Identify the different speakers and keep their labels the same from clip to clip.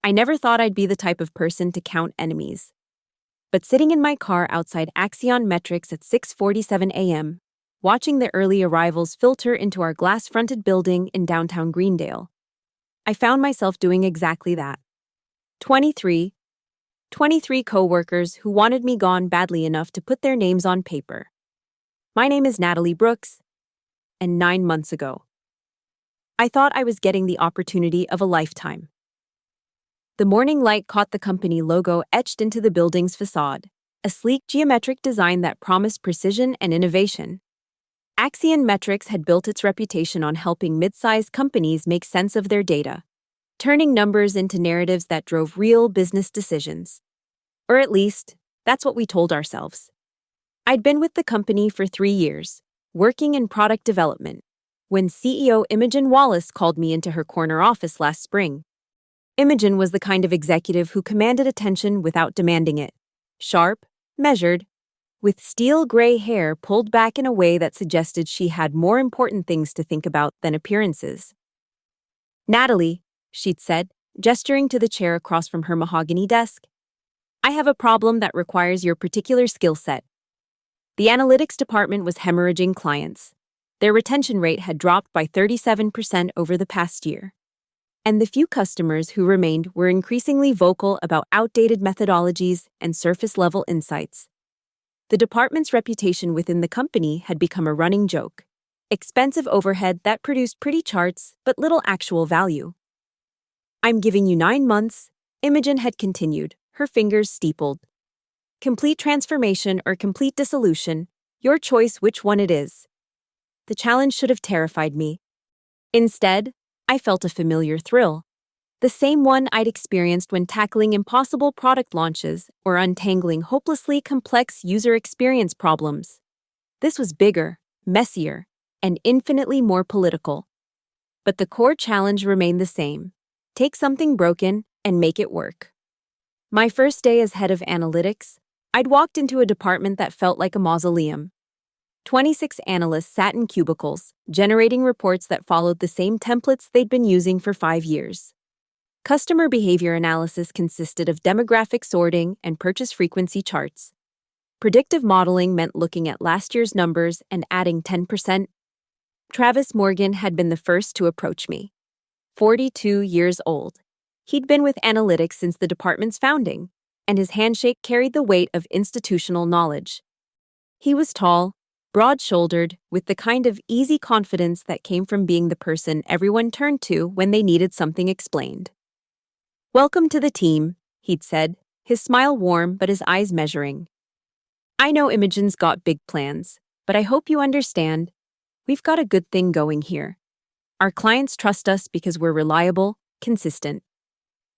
Speaker 1: I never thought I'd be the type of person to count enemies. But sitting in my car outside Axion Metrics at 6:47 a.m., watching the early arrivals filter into our glass-fronted building in downtown Greendale, I found myself doing exactly that. 23 coworkers who wanted me gone badly enough to put their names on paper. My name is Natalie Brooks, and 9 months ago, I thought I was getting the opportunity of a lifetime. The morning light caught the company logo etched into the building's facade, a sleek geometric design that promised precision and innovation. Axion Metrics had built its reputation on helping mid-sized companies make sense of their data, turning numbers into narratives that drove real business decisions. Or at least, that's what we told ourselves. I'd been with the company for 3 years, working in product development, when CEO Imogen Wallace called me into her corner office last spring. Imogen was the kind of executive who commanded attention without demanding it. Sharp, measured, with steel gray hair pulled back in a way that suggested she had more important things to think about than appearances. "Natalie," she'd said, gesturing to the chair across from her mahogany desk, "I have a problem that requires your particular skill set." The analytics department was hemorrhaging clients. Their retention rate had dropped by 37% over the past year. And the few customers who remained were increasingly vocal about outdated methodologies and surface-level insights. The department's reputation within the company had become a running joke. Expensive overhead that produced pretty charts but little actual value. "I'm giving you 9 months," Imogen had continued, her fingers steepled. "Complete transformation or complete dissolution, your choice which one it is." The challenge should have terrified me. Instead, I felt a familiar thrill. The same one I'd experienced when tackling impossible product launches or untangling hopelessly complex user experience problems. This was bigger, messier, and infinitely more political. But the core challenge remained the same. Take something broken and make it work. My first day as head of analytics, I'd walked into a department that felt like a mausoleum. 26 analysts sat in cubicles, generating reports that followed the same templates they'd been using for 5 years. Customer behavior analysis consisted of demographic sorting and purchase frequency charts. Predictive modeling meant looking at last year's numbers and adding 10%. Travis Morgan had been the first to approach me. 42 years old. He'd been with analytics since the department's founding, and his handshake carried the weight of institutional knowledge. He was tall, broad-shouldered, with the kind of easy confidence that came from being the person everyone turned to when they needed something explained. "Welcome to the team," he'd said, his smile warm but his eyes measuring. "I know Imogen's got big plans, but I hope you understand. We've got a good thing going here. Our clients trust us because we're reliable, consistent.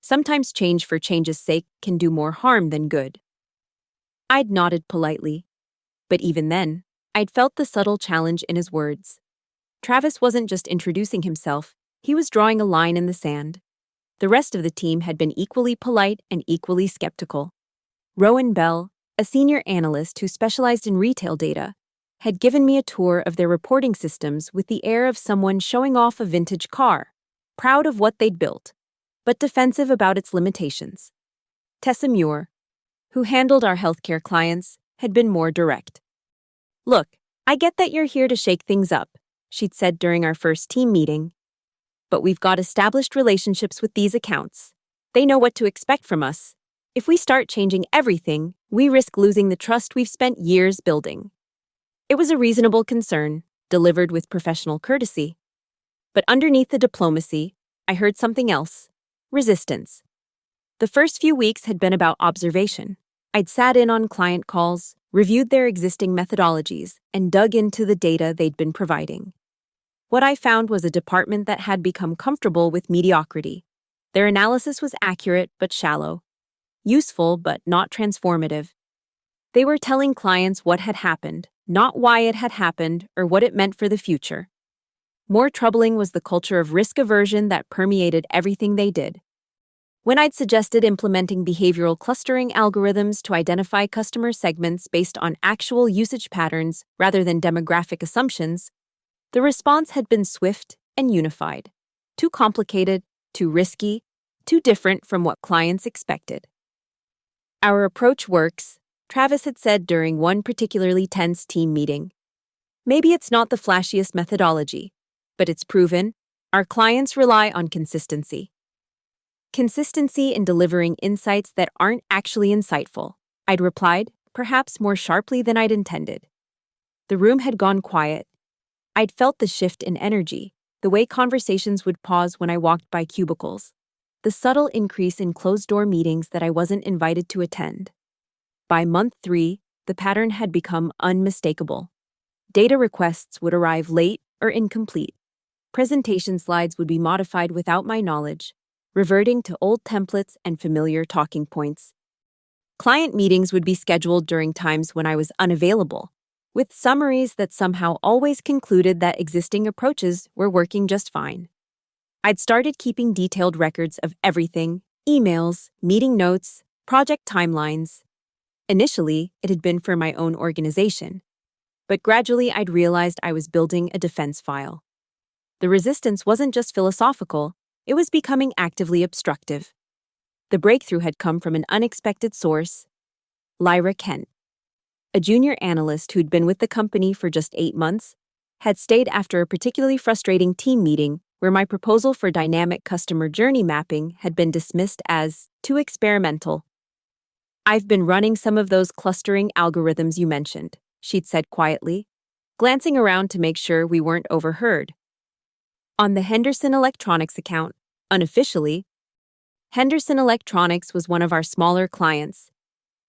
Speaker 1: Sometimes change for change's sake can do more harm than good." I'd nodded politely, but even then, I'd felt the subtle challenge in his words. Travis wasn't just introducing himself, he was drawing a line in the sand. The rest of the team had been equally polite and equally skeptical. Rowan Bell, a senior analyst who specialized in retail data, had given me a tour of their reporting systems with the air of someone showing off a vintage car, proud of what they'd built, but defensive about its limitations. Tessa Muir, who handled our healthcare clients, had been more direct. "Look, I get that you're here to shake things up," she'd said during our first team meeting. "But we've got established relationships with these accounts. They know what to expect from us. If we start changing everything, we risk losing the trust we've spent years building." It was a reasonable concern, delivered with professional courtesy. But underneath the diplomacy, I heard something else: resistance. The first few weeks had been about observation. I'd sat in on client calls, reviewed their existing methodologies, and dug into the data they'd been providing. What I found was a department that had become comfortable with mediocrity. Their analysis was accurate but shallow, useful but not transformative. They were telling clients what had happened, not why it had happened or what it meant for the future. More troubling was the culture of risk aversion that permeated everything they did. When I'd suggested implementing behavioral clustering algorithms to identify customer segments based on actual usage patterns rather than demographic assumptions, the response had been swift and unified. Too complicated, too risky, too different from what clients expected. Our approach works, Travis had said during one particularly tense team meeting. Maybe it's not the flashiest methodology, but it's proven. Our clients rely on consistency. Consistency in delivering insights that aren't actually insightful, I'd replied, perhaps more sharply than I'd intended. The room had gone quiet. I'd felt the shift in energy, the way conversations would pause when I walked by cubicles, the subtle increase in closed-door meetings that I wasn't invited to attend. By month 3, the pattern had become unmistakable. Data requests would arrive late or incomplete. Presentation slides would be modified without my knowledge, reverting to old templates and familiar talking points. Client meetings would be scheduled during times when I was unavailable, with summaries that somehow always concluded that existing approaches were working just fine. I'd started keeping detailed records of everything: emails, meeting notes, project timelines. Initially, it had been for my own organization, but gradually I'd realized I was building a defense file. The resistance wasn't just philosophical, it was becoming actively obstructive. The breakthrough had come from an unexpected source: Lyra Kent. A junior analyst who'd been with the company for just 8 months, had stayed after a particularly frustrating team meeting where my proposal for dynamic customer journey mapping had been dismissed as too experimental. "I've been running some of those clustering algorithms you mentioned," she'd said quietly, glancing around to make sure we weren't overheard. On the Henderson Electronics account, unofficially, Henderson Electronics was one of our smaller clients,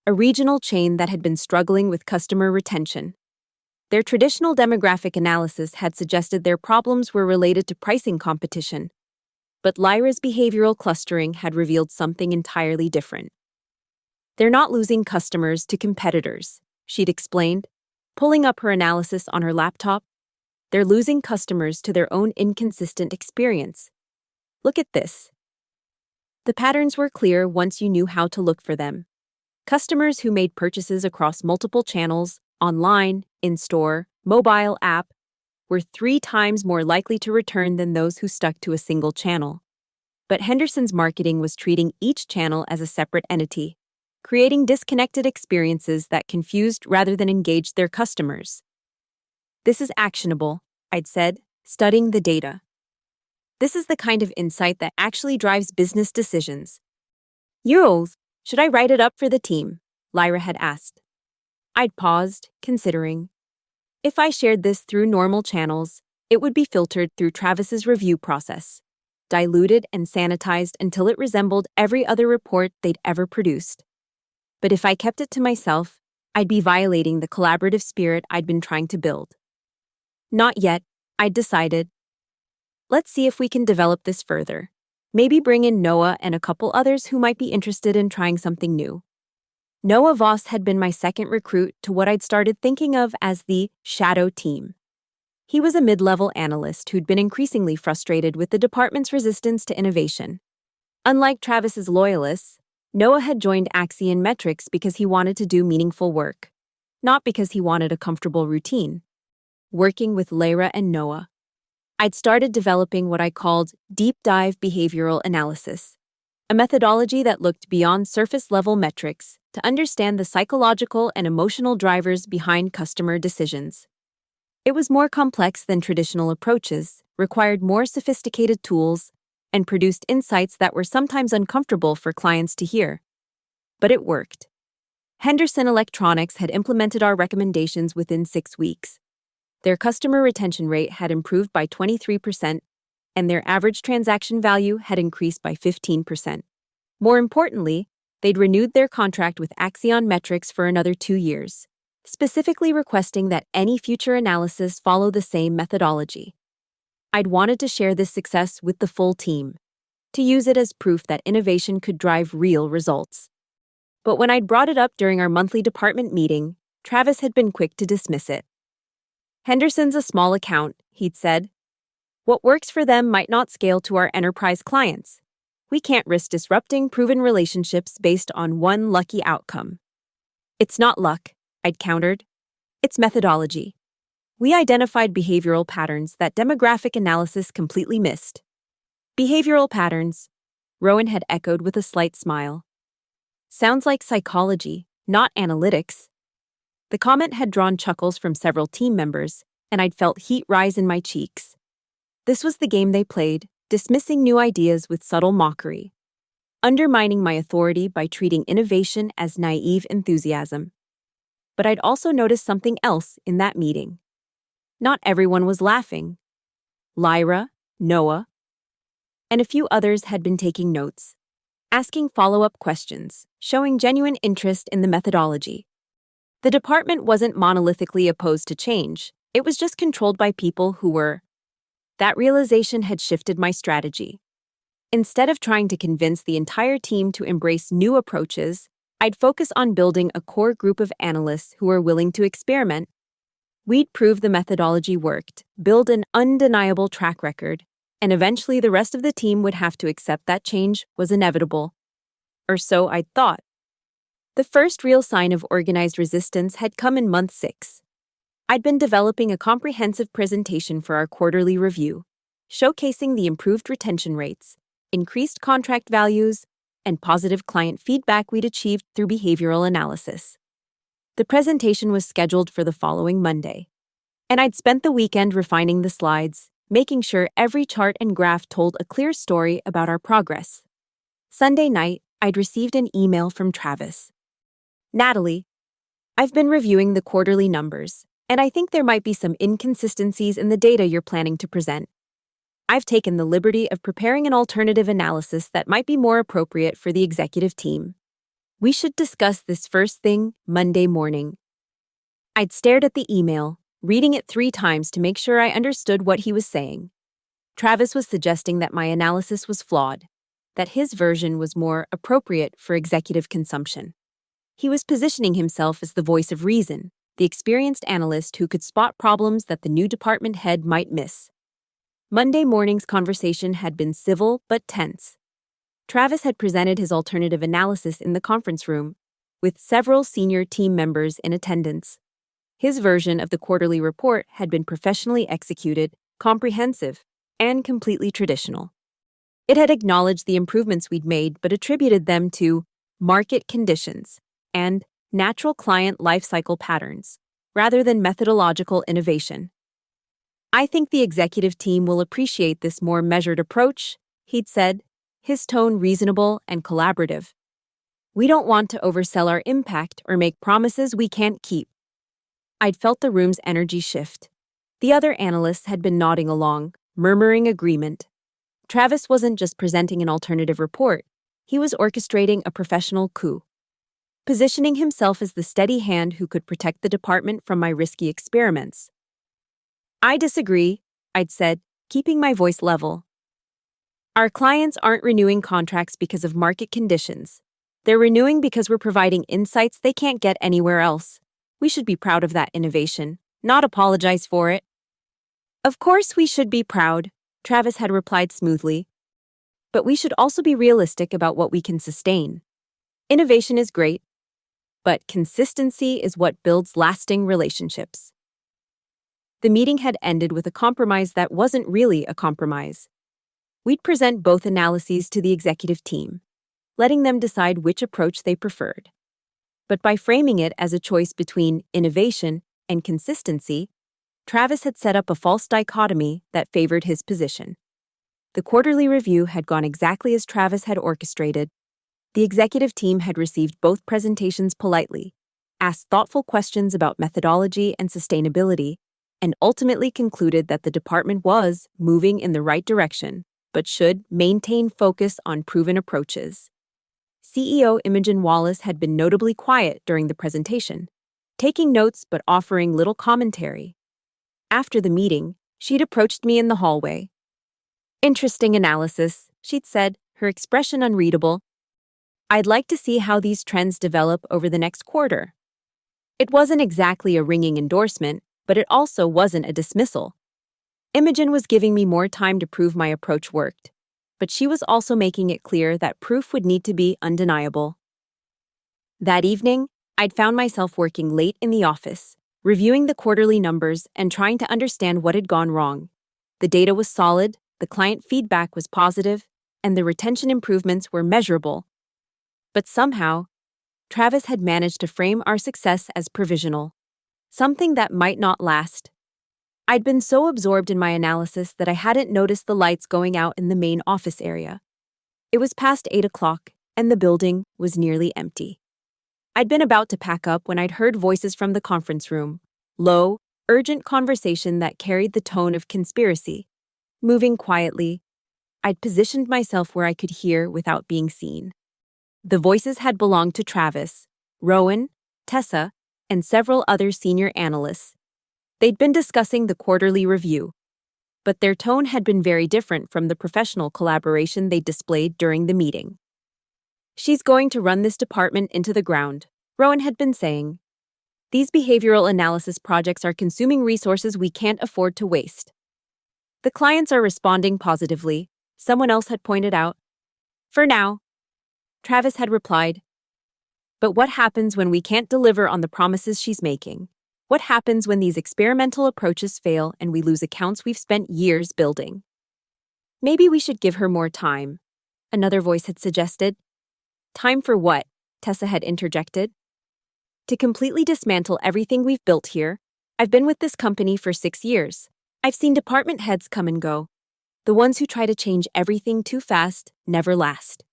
Speaker 1: a regional chain that had been struggling with customer retention. Their traditional demographic analysis had suggested their problems were related to pricing competition, but Lyra's behavioral clustering had revealed something entirely different. "They're not losing customers to competitors," she'd explained, pulling up her analysis on her laptop. "They're losing customers to their own inconsistent experience. Look at this." The patterns were clear once you knew how to look for them. Customers who made purchases across multiple channels, online, in-store, mobile app, were 3 times more likely to return than those who stuck to a single channel. But Henderson's marketing was treating each channel as a separate entity, creating disconnected experiences that confused rather than engaged their customers. "This is actionable," I'd said, studying the data. "This is the kind of insight that actually drives business decisions." "Euros, should I write it up for the team?" Lyra had asked. I'd paused, considering. If I shared this through normal channels, it would be filtered through Travis's review process, diluted and sanitized until it resembled every other report they'd ever produced. But if I kept it to myself, I'd be violating the collaborative spirit I'd been trying to build. Not yet, I'd decided. Let's see if we can develop this further. Maybe bring in Noah and a couple others who might be interested in trying something new. Noah Voss had been my second recruit to what I'd started thinking of as the shadow team. He was a mid-level analyst who'd been increasingly frustrated with the department's resistance to innovation. Unlike Travis's loyalists, Noah had joined Axion Metrics because he wanted to do meaningful work, not because he wanted a comfortable routine. Working with Lyra and Noah, I'd started developing what I called deep dive behavioral analysis, a methodology that looked beyond surface-level metrics to understand the psychological and emotional drivers behind customer decisions. It was more complex than traditional approaches, required more sophisticated tools, and produced insights that were sometimes uncomfortable for clients to hear. But it worked. Henderson Electronics had implemented our recommendations within 6 weeks. Their customer retention rate had improved by 23%, and their average transaction value had increased by 15%. More importantly, they'd renewed their contract with Axion Metrics for another 2 years, specifically requesting that any future analysis follow the same methodology. I'd wanted to share this success with the full team, to use it as proof that innovation could drive real results. But when I'd brought it up during our monthly department meeting, Travis had been quick to dismiss it. "Henderson's a small account," he'd said. "What works for them might not scale to our enterprise clients. We can't risk disrupting proven relationships based on one lucky outcome." "It's not luck," I'd countered. "It's methodology. We identified behavioral patterns that demographic analysis completely missed. Behavioral patterns. Rowan had echoed with a slight smile. Sounds like psychology, not analytics. The comment had drawn chuckles from several team members, and I'd felt heat rise in my cheeks. This was the game they played, dismissing new ideas with subtle mockery, undermining my authority by treating innovation as naive enthusiasm. But I'd also noticed something else in that meeting. Not everyone was laughing. Lyra, Noah, and a few others had been taking notes, asking follow-up questions, showing genuine interest in the methodology. The department wasn't monolithically opposed to change, it was just controlled by people who were. That realization had shifted my strategy. Instead of trying to convince the entire team to embrace new approaches, I'd focus on building a core group of analysts who were willing to experiment. We'd prove the methodology worked, build an undeniable track record, and eventually the rest of the team would have to accept that change was inevitable. Or so I'd thought. The first real sign of organized resistance had come in month 6. I'd been developing a comprehensive presentation for our quarterly review, showcasing the improved retention rates, increased contract values, and positive client feedback we'd achieved through behavioral analysis. The presentation was scheduled for the following Monday, and I'd spent the weekend refining the slides, making sure every chart and graph told a clear story about our progress. Sunday night, I'd received an email from Travis. Natalie, I've been reviewing the quarterly numbers, and I think there might be some inconsistencies in the data you're planning to present. I've taken the liberty of preparing an alternative analysis that might be more appropriate for the executive team. We should discuss this first thing Monday morning. I'd stared at the email, reading it 3 times to make sure I understood what he was saying. Travis was suggesting that my analysis was flawed, that his version was more appropriate for executive consumption. He was positioning himself as the voice of reason, the experienced analyst who could spot problems that the new department head might miss. Monday morning's conversation had been civil but tense. Travis had presented his alternative analysis in the conference room, with several senior team members in attendance. His version of the quarterly report had been professionally executed, comprehensive, and completely traditional. It had acknowledged the improvements we'd made but attributed them to market conditions and natural client lifecycle patterns, rather than methodological innovation. I think the executive team will appreciate this more measured approach, he'd said, his tone reasonable and collaborative. We don't want to oversell our impact or make promises we can't keep. I'd felt the room's energy shift. The other analysts had been nodding along, murmuring agreement. Travis wasn't just presenting an alternative report, he was orchestrating a professional coup. Positioning himself as the steady hand who could protect the department from my risky experiments. I disagree, I'd said, keeping my voice level. Our clients aren't renewing contracts because of market conditions. They're renewing because we're providing insights they can't get anywhere else. We should be proud of that innovation, not apologize for it. Of course we should be proud, Travis had replied smoothly. But we should also be realistic about what we can sustain. Innovation is great, but consistency is what builds lasting relationships. The meeting had ended with a compromise that wasn't really a compromise. We'd present both analyses to the executive team, letting them decide which approach they preferred. But by framing it as a choice between innovation and consistency, Travis had set up a false dichotomy that favored his position. The quarterly review had gone exactly as Travis had orchestrated. The executive team had received both presentations politely, asked thoughtful questions about methodology and sustainability, and ultimately concluded that the department was moving in the right direction, but should maintain focus on proven approaches. CEO Imogen Wallace had been notably quiet during the presentation, taking notes but offering little commentary. After the meeting, she'd approached me in the hallway. Interesting analysis, she'd said, her expression unreadable. I'd like to see how these trends develop over the next quarter. It wasn't exactly a ringing endorsement, but it also wasn't a dismissal. Imogen was giving me more time to prove my approach worked, but she was also making it clear that proof would need to be undeniable. That evening, I'd found myself working late in the office, reviewing the quarterly numbers and trying to understand what had gone wrong. The data was solid, the client feedback was positive, and the retention improvements were measurable. But somehow, Travis had managed to frame our success as provisional, something that might not last. I'd been so absorbed in my analysis that I hadn't noticed the lights going out in the main office area. It was past 8 o'clock, and the building was nearly empty. I'd been about to pack up when I'd heard voices from the conference room, low, urgent conversation that carried the tone of conspiracy. Moving quietly, I'd positioned myself where I could hear without being seen. The voices had belonged to Travis, Rowan, Tessa, and several other senior analysts. They'd been discussing the quarterly review, but their tone had been very different from the professional collaboration they displayed during the meeting. "She's going to run this department into the ground," Rowan had been saying. "These behavioral analysis projects are consuming resources we can't afford to waste." "The clients are responding positively," someone else had pointed out. "For now," Travis had replied. "But what happens when we can't deliver on the promises she's making? What happens when these experimental approaches fail and we lose accounts we've spent years building?" "Maybe we should give her more time," another voice had suggested. "Time for what?" Tessa had interjected. "To completely dismantle everything we've built here. I've been with this company for 6 years. I've seen department heads come and go. The ones who try to change everything too fast never last."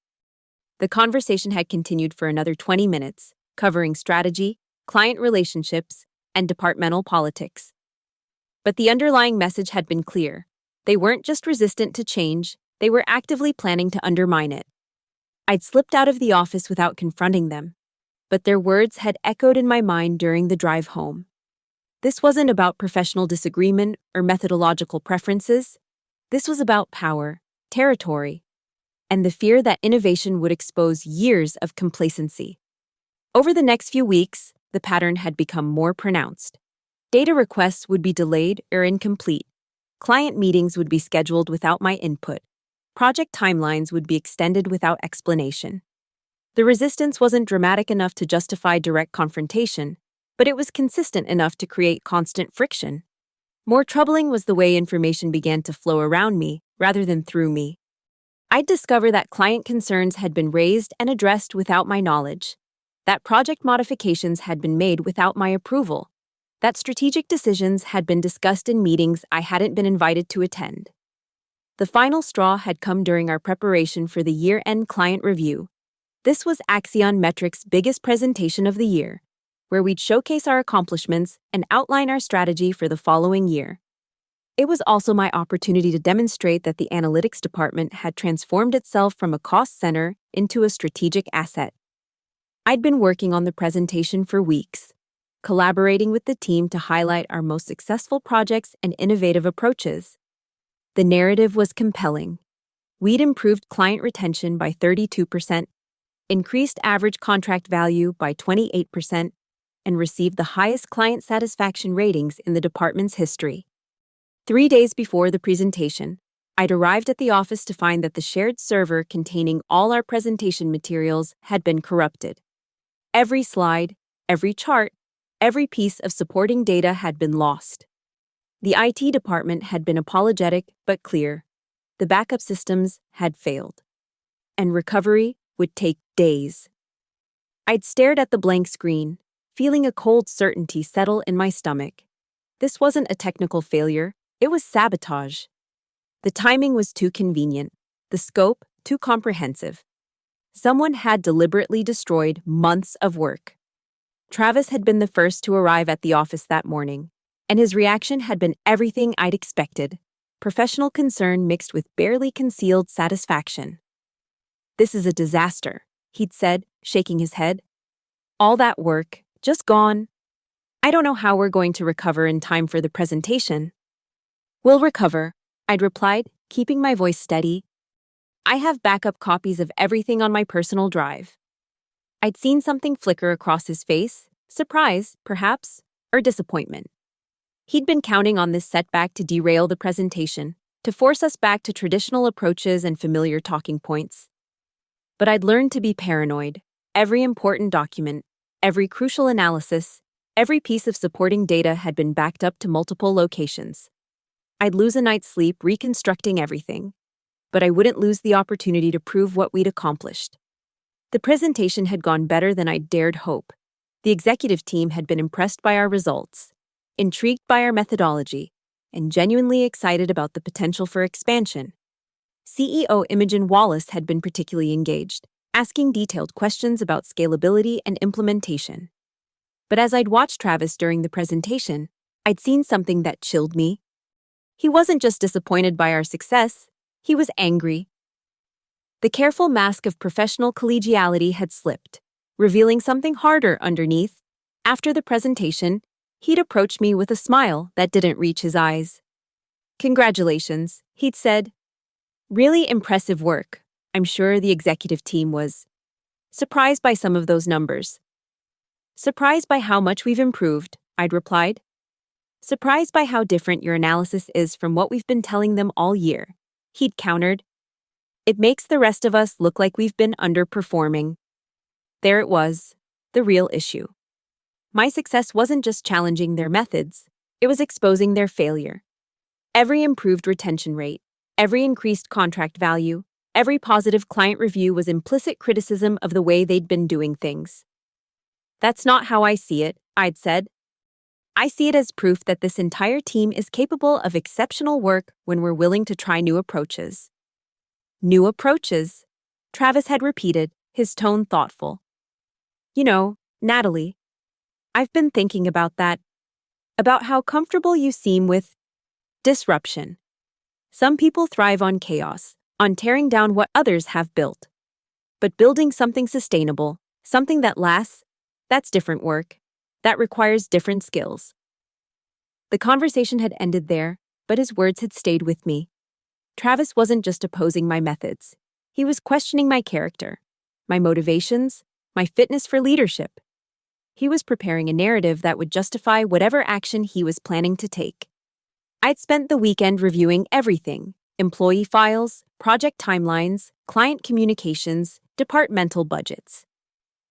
Speaker 1: The conversation had continued for another 20 minutes, covering strategy, client relationships, and departmental politics. But the underlying message had been clear. They weren't just resistant to change, they were actively planning to undermine it. I'd slipped out of the office without confronting them, but their words had echoed in my mind during the drive home. This wasn't about professional disagreement or methodological preferences. This was about power, territory, and the fear that innovation would expose years of complacency. Over the next few weeks, the pattern had become more pronounced. Data requests would be delayed or incomplete. Client meetings would be scheduled without my input. Project timelines would be extended without explanation. The resistance wasn't dramatic enough to justify direct confrontation, but it was consistent enough to create constant friction. More troubling was the way information began to flow around me rather than through me. I'd discover that client concerns had been raised and addressed without my knowledge, that project modifications had been made without my approval, that strategic decisions had been discussed in meetings I hadn't been invited to attend. The final straw had come during our preparation for the year-end client review. This was Axion Metrics' biggest presentation of the year, where we'd showcase our accomplishments and outline our strategy for the following year. It was also my opportunity to demonstrate that the analytics department had transformed itself from a cost center into a strategic asset. I'd been working on the presentation for weeks, collaborating with the team to highlight our most successful projects and innovative approaches. The narrative was compelling. We'd improved client retention by 32%, increased average contract value by 28%, and received the highest client satisfaction ratings in the department's history. 3 days before the presentation, I'd arrived at the office to find that the shared server containing all our presentation materials had been corrupted. Every slide, every chart, every piece of supporting data had been lost. The IT department had been apologetic but clear. The backup systems had failed, and recovery would take days. I'd stared at the blank screen, feeling a cold certainty settle in my stomach. This wasn't a technical failure, it was sabotage. The timing was too convenient, the scope too comprehensive. Someone had deliberately destroyed months of work. Travis had been the first to arrive at the office that morning, and his reaction had been everything I'd expected: professional concern mixed with barely concealed satisfaction. "This is a disaster," he'd said, shaking his head. "All that work, just gone. I don't know how we're going to recover in time for the presentation." "We'll recover," I'd replied, keeping my voice steady. "I have backup copies of everything on my personal drive." I'd seen something flicker across his face, surprise, perhaps, or disappointment. He'd been counting on this setback to derail the presentation, to force us back to traditional approaches and familiar talking points. But I'd learned to be paranoid. Every important document, every crucial analysis, every piece of supporting data had been backed up to multiple locations. I'd lose a night's sleep reconstructing everything. but I wouldn't lose the opportunity to prove what we'd accomplished. The presentation had gone better than I'd dared hope. The executive team had been impressed by our results, intrigued by our methodology, and genuinely excited about the potential for expansion. CEO Imogen Wallace had been particularly engaged, asking detailed questions about scalability and implementation. But as I'd watched Travis during the presentation, I'd seen something that chilled me. He wasn't just disappointed by our success, he was angry. The careful mask of professional collegiality had slipped, revealing something harder underneath. After the presentation, he'd approached me with a smile that didn't reach his eyes. "Congratulations," he'd said. "Really impressive work." I'm sure the executive team was surprised by some of those numbers. "Surprised by how much we've improved," I'd replied. "Surprised by how different your analysis is from what we've been telling them all year," he'd countered. "It makes the rest of us look like we've been underperforming." There it was, the real issue. My success wasn't just challenging their methods, it was exposing their failure. Every improved retention rate, every increased contract value, every positive client review was implicit criticism of the way they'd been doing things. "That's not how I see it," I'd said. "I see it as proof that this entire team is capable of exceptional work when we're willing to try new approaches." "New approaches," Travis had repeated, his tone thoughtful. "You know, Natalie, I've been thinking about that, about how comfortable you seem with disruption. Some people thrive on chaos, on tearing down what others have built. But building something sustainable, something that lasts, that's different work. That requires different skills." The conversation had ended there, but his words had stayed with me. Travis wasn't just opposing my methods. He was questioning my character, my motivations, my fitness for leadership. He was preparing a narrative that would justify whatever action he was planning to take. I'd spent the weekend reviewing everything: employee files, project timelines, client communications, departmental budgets.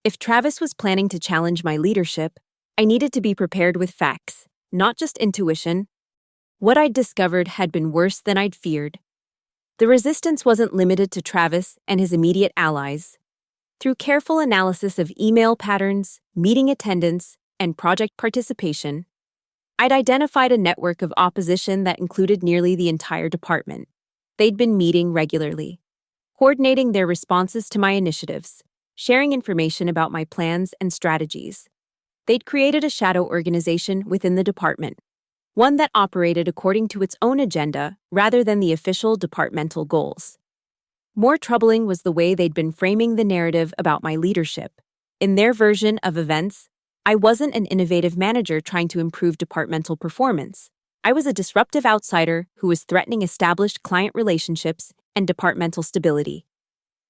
Speaker 1: If Travis was planning to challenge my leadership, I needed to be prepared with facts, not just intuition. What I'd discovered had been worse than I'd feared. The resistance wasn't limited to Travis and his immediate allies. Through careful analysis of email patterns, meeting attendance, and project participation, I'd identified a network of opposition that included nearly the entire department. They'd been meeting regularly, coordinating their responses to my initiatives, sharing information about my plans and strategies. They'd created a shadow organization within the department, one that operated according to its own agenda rather than the official departmental goals. More troubling was the way they'd been framing the narrative about my leadership. In their version of events, I wasn't an innovative manager trying to improve departmental performance. I was a disruptive outsider who was threatening established client relationships and departmental stability.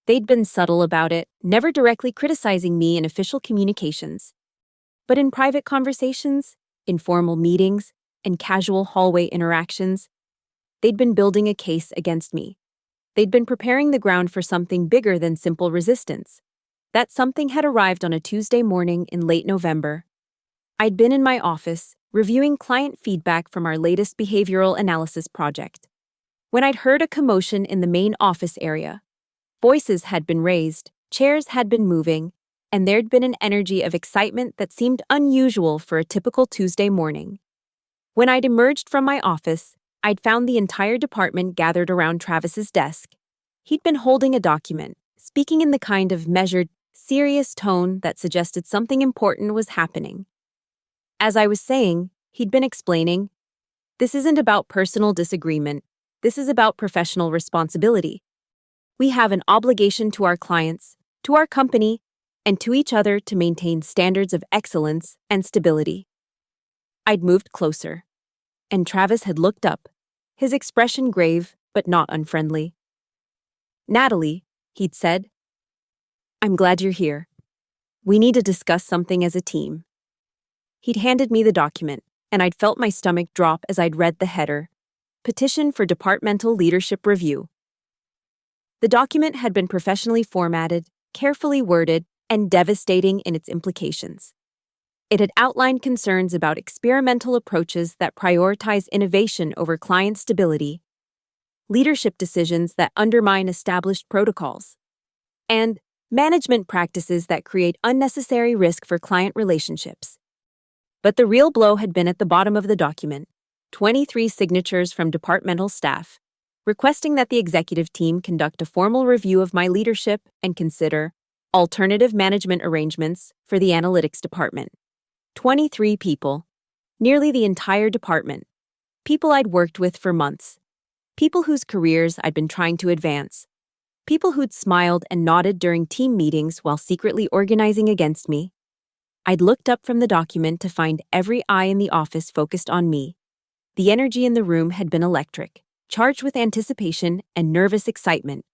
Speaker 1: They'd been subtle about it, never directly criticizing me in official communications. But in private conversations, informal meetings, and casual hallway interactions, they'd been building a case against me. They'd been preparing the ground for something bigger than simple resistance. That something had arrived on a Tuesday morning in late November. I'd been in my office, reviewing client feedback from our latest behavioral analysis project, when I'd heard a commotion in the main office area. Voices had been raised, chairs had been moving, and there'd been an energy of excitement that seemed unusual for a typical Tuesday morning. When I'd emerged from my office, I'd found the entire department gathered around Travis's desk. He'd been holding a document, speaking in the kind of measured, serious tone that suggested something important was happening. As I was saying, he'd been explaining, "This isn't about personal disagreement. This is about professional responsibility. We have an obligation to our clients, to our company, and to each other to maintain standards of excellence and stability." I'd moved closer, and Travis had looked up, his expression grave but not unfriendly. "Natalie," he'd said, "I'm glad you're here. We need to discuss something as a team." He'd handed me the document, and I'd felt my stomach drop as I'd read the header, Petition for Departmental Leadership Review. The document had been professionally formatted, carefully worded, and devastating in its implications. It had outlined concerns about experimental approaches that prioritize innovation over client stability, leadership decisions that undermine established protocols, and management practices that create unnecessary risk for client relationships. But the real blow had been at the bottom of the document: 23 signatures from departmental staff, requesting that the executive team conduct a formal review of my leadership and consider alternative management arrangements for the analytics department. 23 people, nearly the entire department, people I'd worked with for months, people whose careers I'd been trying to advance, people who'd smiled and nodded during team meetings while secretly organizing against me. I'd looked up from the document to find every eye in the office focused on me. The energy in the room had been electric, charged with anticipation and nervous excitement.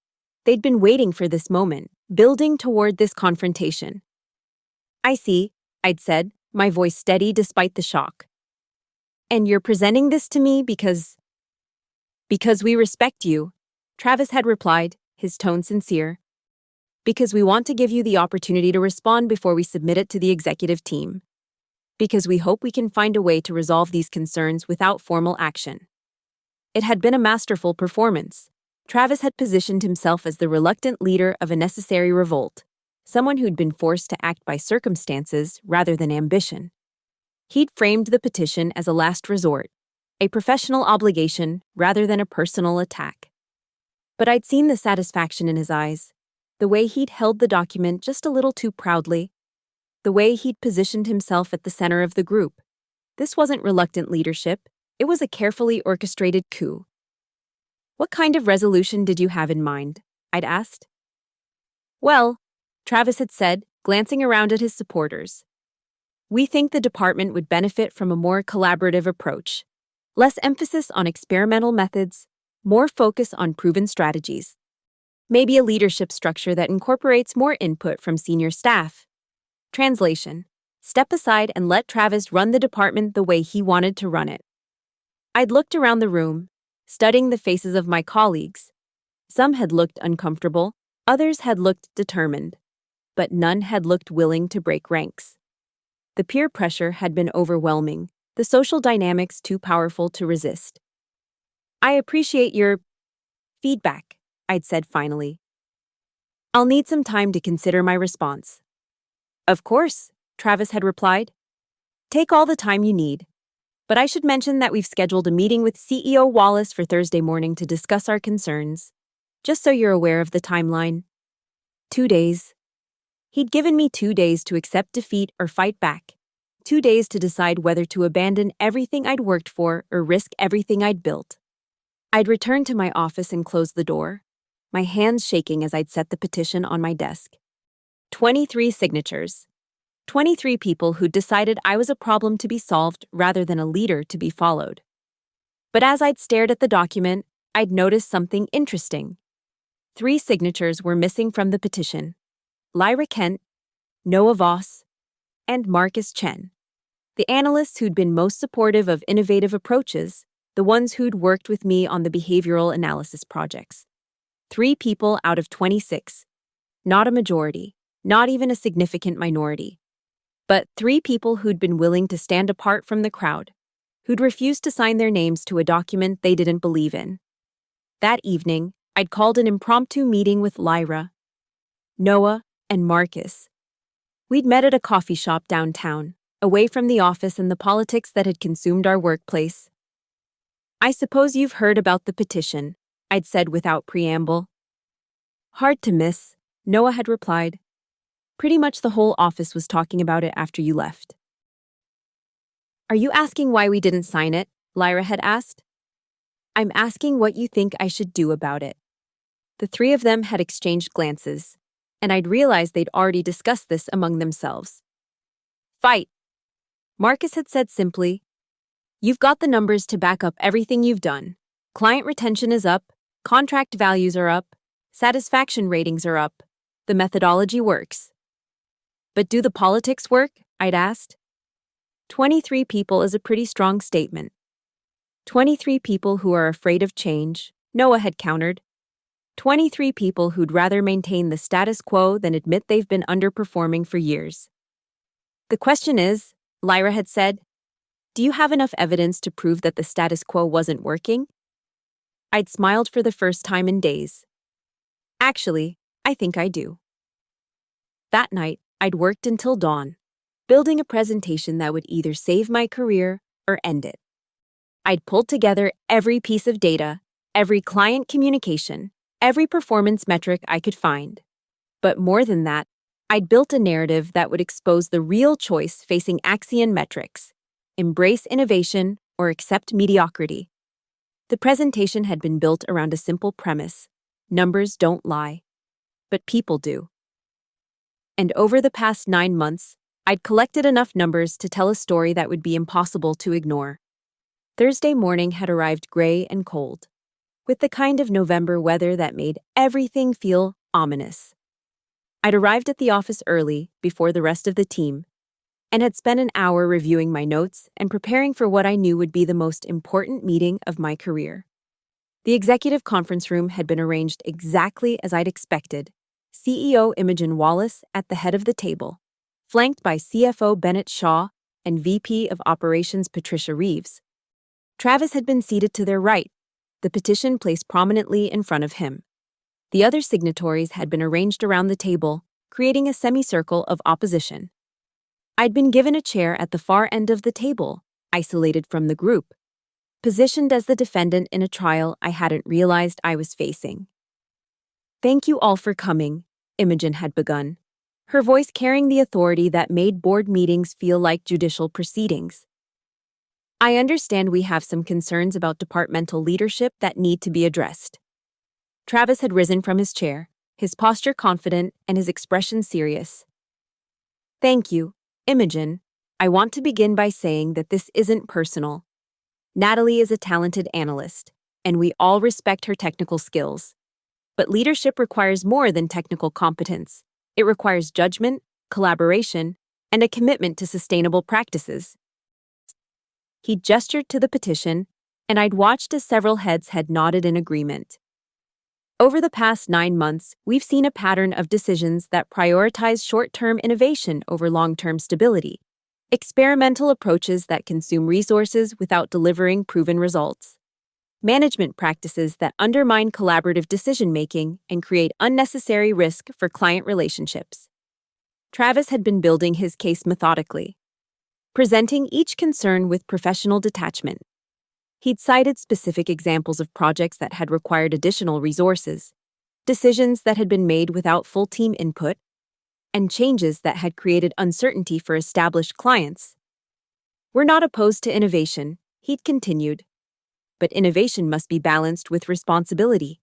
Speaker 1: They'd been waiting for this moment, building toward this confrontation. "I see," I'd said, my voice steady despite the shock. "And you're presenting this to me because we respect you," Travis had replied, his tone sincere. "Because we want to give you the opportunity to respond before we submit it to the executive team. Because we hope we can find a way to resolve these concerns without formal action." It had been a masterful performance. Travis had positioned himself as the reluctant leader of a necessary revolt, someone who'd been forced to act by circumstances rather than ambition. He'd framed the petition as a last resort, a professional obligation rather than a personal attack. But I'd seen the satisfaction in his eyes, the way he'd held the document just a little too proudly, the way he'd positioned himself at the center of the group. This wasn't reluctant leadership, it was a carefully orchestrated coup. "What kind of resolution did you have in mind?" I'd asked. "Well," Travis had said, glancing around at his supporters, "we think the department would benefit from a more collaborative approach. Less emphasis on experimental methods, more focus on proven strategies. Maybe a leadership structure that incorporates more input from senior staff." Translation: step aside and let Travis run the department the way he wanted to run it. I'd looked around the room, studying the faces of my colleagues. Some had looked uncomfortable, others had looked determined, but none had looked willing to break ranks. The peer pressure had been overwhelming, the social dynamics too powerful to resist. "I appreciate your feedback," I'd said finally. "I'll need some time to consider my response." "Of course," Travis had replied. "Take all the time you need. But I should mention that we've scheduled a meeting with CEO Wallace for Thursday morning to discuss our concerns, just so you're aware of the timeline. 2 days. He'd given me 2 days to accept defeat or fight back, 2 days to decide whether to abandon everything I'd worked for or risk everything I'd built. I'd return to my office and close the door, my hands shaking as I'd set the petition on my desk. 23 signatures. 23 people who'd decided I was a problem to be solved rather than a leader to be followed. But as I'd stared at the document, I'd noticed something interesting. 3 signatures were missing from the petition: Lyra Kent, Noah Voss, and Marcus Chen. The analysts who'd been most supportive of innovative approaches, the ones who'd worked with me on the behavioral analysis projects. 3 people out of 26. Not a majority, not even a significant minority. But 3 people who'd been willing to stand apart from the crowd, who'd refused to sign their names to a document they didn't believe in. That evening, I'd called an impromptu meeting with Lyra, Noah, and Marcus. We'd met at a coffee shop downtown, away from the office and the politics that had consumed our workplace. "I suppose you've heard about the petition," I'd said without preamble. "Hard to miss," Noah had replied. "Pretty much the whole office was talking about it after you left." "Are you asking why we didn't sign it?" Lyra had asked. "I'm asking what you think I should do about it." The 3 of them had exchanged glances, and I'd realized they'd already discussed this among themselves. "Fight," Marcus had said simply. "You've got the numbers to back up everything you've done. Client retention is up, contract values are up, satisfaction ratings are up. The methodology works." "But do the politics work?" I'd asked. 23 people is a pretty strong statement. 23 people who are afraid of change, Noah had countered. 23 people who'd rather maintain the status quo than admit they've been underperforming for years. "The question is," Lyra had said, "do you have enough evidence to prove that the status quo wasn't working?" I'd smiled for the first time in days. Actually, I think I do. That night, I'd worked until dawn, building a presentation that would either save my career or end it. I'd pulled together every piece of data, every client communication, every performance metric I could find. But more than that, I'd built a narrative that would expose the real choice facing Axion metrics: embrace innovation or accept mediocrity. The presentation had been built around a simple premise: numbers don't lie, but people do. And over the past 9 months, I'd collected enough numbers to tell a story that would be impossible to ignore. Thursday morning had arrived gray and cold, with the kind of November weather that made everything feel ominous. I'd arrived at the office early, before the rest of the team, and had spent an hour reviewing my notes and preparing for what I knew would be the most important meeting of my career. The executive conference room had been arranged exactly as I'd expected: CEO Imogen Wallace at the head of the table, flanked by CFO Bennett Shaw and VP of Operations Patricia Reeves. Travis had been seated to their right, the petition placed prominently in front of him. The other signatories had been arranged around the table, creating a semicircle of opposition. I'd been given a chair at the far end of the table, isolated from the group, positioned as the defendant in a trial I hadn't realized I was facing. "Thank you all for coming," Imogen had begun, her voice carrying the authority that made board meetings feel like judicial proceedings. "I understand we have some concerns about departmental leadership that need to be addressed." Travis had risen from his chair, his posture confident and his expression serious. "Thank you, Imogen. I want to begin by saying that this isn't personal. Natalie is a talented analyst, and we all respect her technical skills. But leadership requires more than technical competence. It requires judgment, collaboration, and a commitment to sustainable practices." He gestured to the petition, and I'd watched as several heads had nodded in agreement. Over the past 9 months, we've seen a pattern of decisions that prioritize short-term innovation over long-term stability, experimental approaches that consume resources without delivering proven results, management practices that undermine collaborative decision-making and create unnecessary risk for client relationships. Travis had been building his case methodically, presenting each concern with professional detachment. He'd cited specific examples of projects that had required additional resources, decisions that had been made without full team input, and changes that had created uncertainty for established clients. "We're not opposed to innovation," he'd continued, "but innovation must be balanced with responsibility.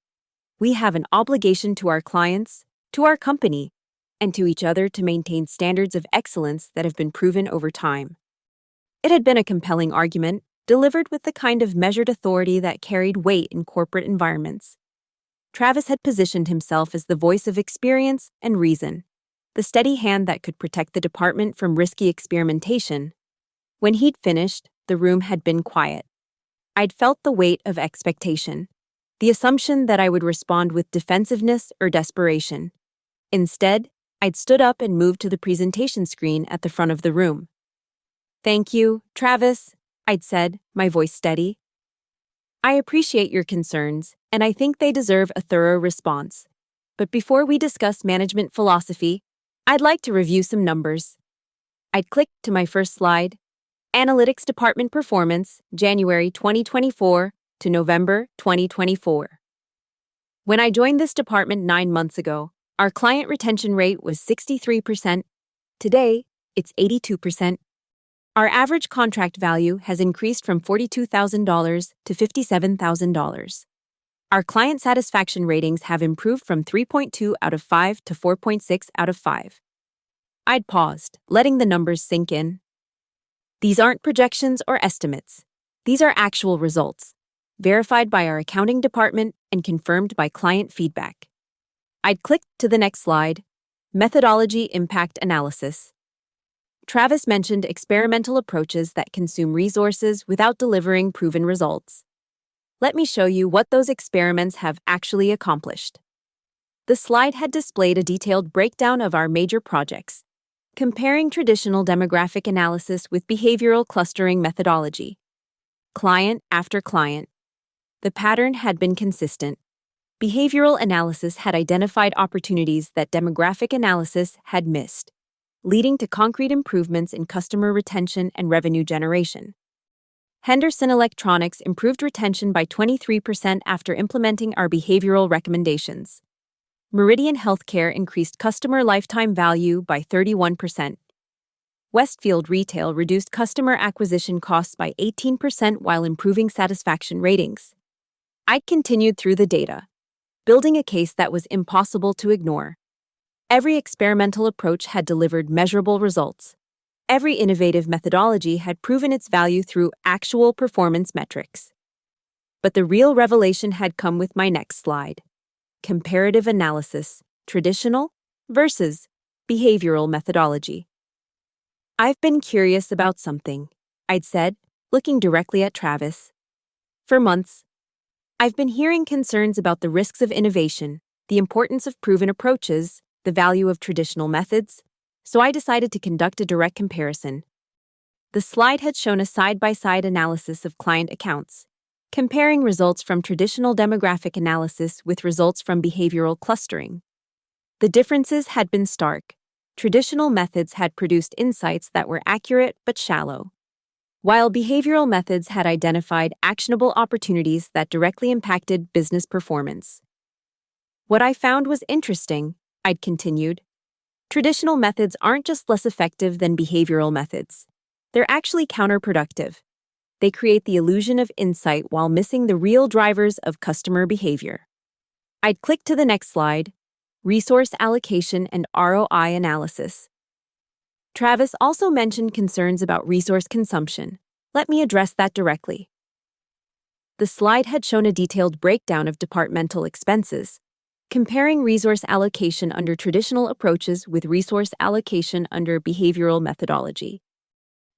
Speaker 1: We have an obligation to our clients, to our company, and to each other to maintain standards of excellence that have been proven over time." It had been a compelling argument, delivered with the kind of measured authority that carried weight in corporate environments. Travis had positioned himself as the voice of experience and reason, the steady hand that could protect the department from risky experimentation. When he'd finished, the room had been quiet. I'd felt the weight of expectation, the assumption that I would respond with defensiveness or desperation. Instead, I'd stood up and moved to the presentation screen at the front of the room. "Thank you, Travis," I'd said, my voice steady. "I appreciate your concerns, and I think they deserve a thorough response. But before we discuss management philosophy, I'd like to review some numbers." I'd clicked to my first slide: Analytics Department Performance, January 2024 to November 2024. When I joined this department 9 months ago, our client retention rate was 63%. Today, it's 82%. Our average contract value has increased from $42,000 to $57,000. Our client satisfaction ratings have improved from 3.2 out of 5 to 4.6 out of 5. I'd paused, letting the numbers sink in. These aren't projections or estimates. These are actual results, verified by our accounting department and confirmed by client feedback. I'd clicked to the next slide: Methodology Impact Analysis. Travis mentioned experimental approaches that consume resources without delivering proven results. Let me show you what those experiments have actually accomplished. The slide had displayed a detailed breakdown of our major projects, comparing traditional demographic analysis with behavioral clustering methodology. Client after client, The pattern had been consistent. Behavioral analysis had identified opportunities that demographic analysis had missed, leading to concrete improvements in customer retention and revenue generation. Henderson Electronics improved retention by 23% after implementing our behavioral recommendations. Meridian Healthcare increased customer lifetime value by 31%. Westfield Retail reduced customer acquisition costs by 18% while improving satisfaction ratings. I continued through the data, building a case that was impossible to ignore. Every experimental approach had delivered measurable results. Every innovative methodology had proven its value through actual performance metrics. But the real revelation had come with my next slide. Comparative analysis, traditional versus behavioral methodology. "I've been curious about something," I'd said, looking directly at Travis. "For months, I've been hearing concerns about the risks of innovation, the importance of proven approaches, the value of traditional methods, so I decided to conduct a direct comparison." The slide had shown a side-by-side analysis of client accounts, comparing results from traditional demographic analysis with results from behavioral clustering. The differences had been stark. Traditional methods had produced insights that were accurate but shallow, while behavioral methods had identified actionable opportunities that directly impacted business performance. "What I found was interesting," I'd continued. "Traditional methods aren't just less effective than behavioral methods. They're actually counterproductive. They create the illusion of insight while missing the real drivers of customer behavior." I'd click to the next slide, resource allocation and ROI analysis. Travis also mentioned concerns about resource consumption. Let me address that directly. The slide had shown a detailed breakdown of departmental expenses, comparing resource allocation under traditional approaches with resource allocation under behavioral methodology.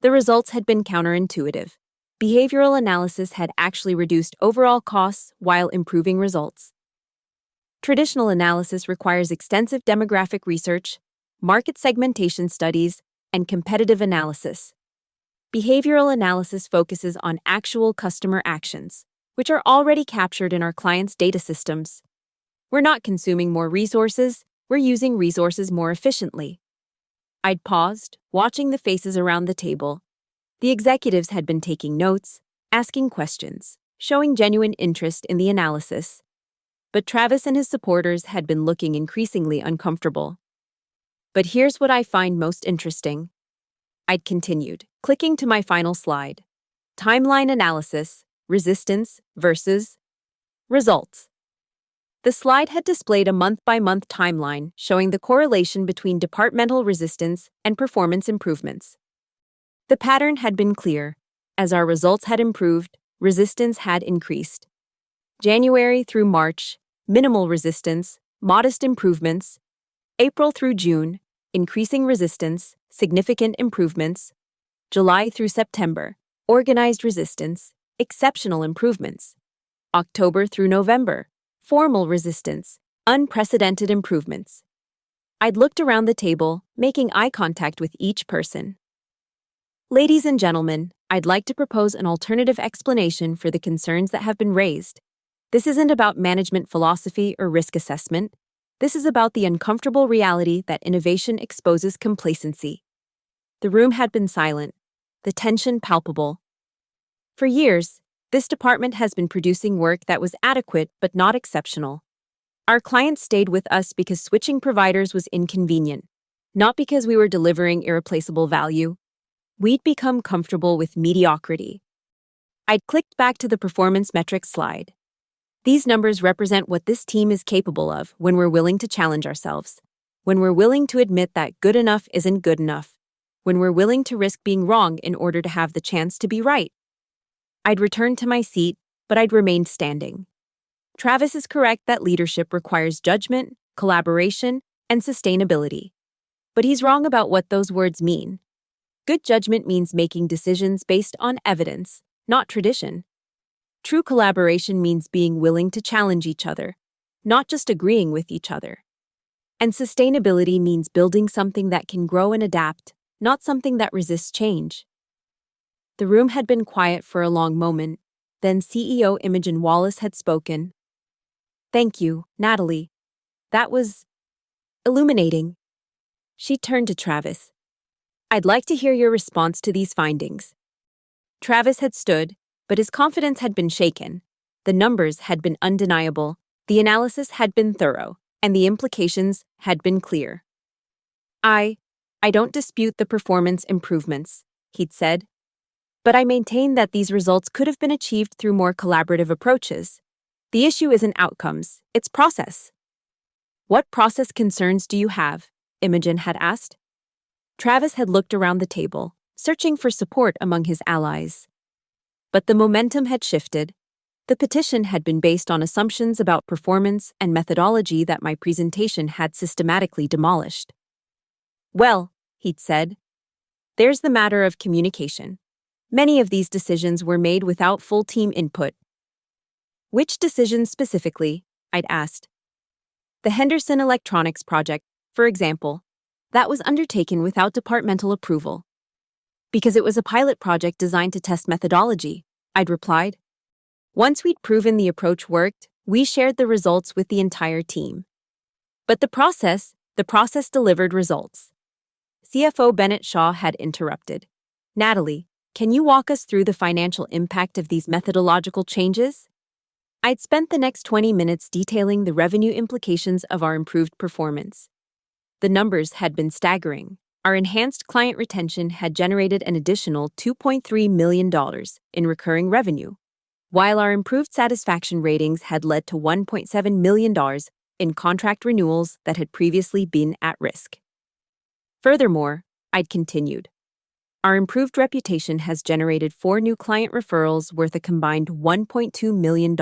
Speaker 1: The results had been counterintuitive. Behavioral analysis had actually reduced overall costs while improving results. Traditional analysis requires extensive demographic research, market segmentation studies, and competitive analysis. Behavioral analysis focuses on actual customer actions, which are already captured in our clients' data systems. We're not consuming more resources, we're using resources more efficiently. I'd paused, watching the faces around the table. The executives had been taking notes, asking questions, showing genuine interest in the analysis. But Travis and his supporters had been looking increasingly uncomfortable. "But here's what I find most interesting," I'd continued, clicking to my final slide. "Timeline analysis, resistance versus results." The slide had displayed a month-by-month timeline showing the correlation between departmental resistance and performance improvements. The pattern had been clear. As our results had improved, resistance had increased. January through March, minimal resistance, modest improvements. April through June, increasing resistance, significant improvements. July through September, organized resistance, exceptional improvements. October through November, formal resistance, unprecedented improvements. I'd looked around the table, making eye contact with each person. "Ladies and gentlemen, I'd like to propose an alternative explanation for the concerns that have been raised. This isn't about management philosophy or risk assessment. This is about the uncomfortable reality that innovation exposes complacency." The room had been silent, the tension palpable. For years, this department has been producing work that was adequate but not exceptional. Our clients stayed with us because switching providers was inconvenient, not because we were delivering irreplaceable value. We'd become comfortable with mediocrity. I'd clicked back to the performance metrics slide. These numbers represent what this team is capable of when we're willing to challenge ourselves, when we're willing to admit that good enough isn't good enough, when we're willing to risk being wrong in order to have the chance to be right. I'd returned to my seat, but I'd remained standing. Travis is correct that leadership requires judgment, collaboration, and sustainability. But he's wrong about what those words mean. Good judgment means making decisions based on evidence, not tradition. True collaboration means being willing to challenge each other, not just agreeing with each other. And sustainability means building something that can grow and adapt, not something that resists change. The room had been quiet for a long moment, Then CEO Imogen Wallace had spoken. "Thank you, Natalie. That was illuminating." She turned to Travis. "I'd like to hear your response to these findings." Travis had stood, but his confidence had been shaken. The numbers had been undeniable, the analysis had been thorough, and the implications had been clear. I don't dispute the performance improvements," he'd said. "But I maintain that these results could have been achieved through more collaborative approaches. The issue isn't outcomes, it's process." "What process concerns do you have?" Imogen had asked. Travis had looked around the table, searching for support among his allies. But the momentum had shifted. The petition had been based on assumptions about performance and methodology that my presentation had systematically demolished. "Well," he'd said, "there's the matter of communication. Many of these decisions were made without full team input." "Which decisions specifically?" I'd asked. "The Henderson Electronics project, for example. That was undertaken without departmental approval." "Because it was a pilot project designed to test methodology," I'd replied. "Once we'd proven the approach worked, we shared the results with the entire team." "But the process delivered results." CFO Bennett Shaw had interrupted. "Natalie, can you walk us through the financial impact of these methodological changes?" I'd spent the next 20 minutes detailing the revenue implications of our improved performance. The numbers had been staggering. Our enhanced client retention had generated an additional $2.3 million in recurring revenue, while our improved satisfaction ratings had led to $1.7 million in contract renewals that had previously been at risk. Furthermore, I'd continued, our improved reputation has generated 4 new client referrals worth a combined $1.2 million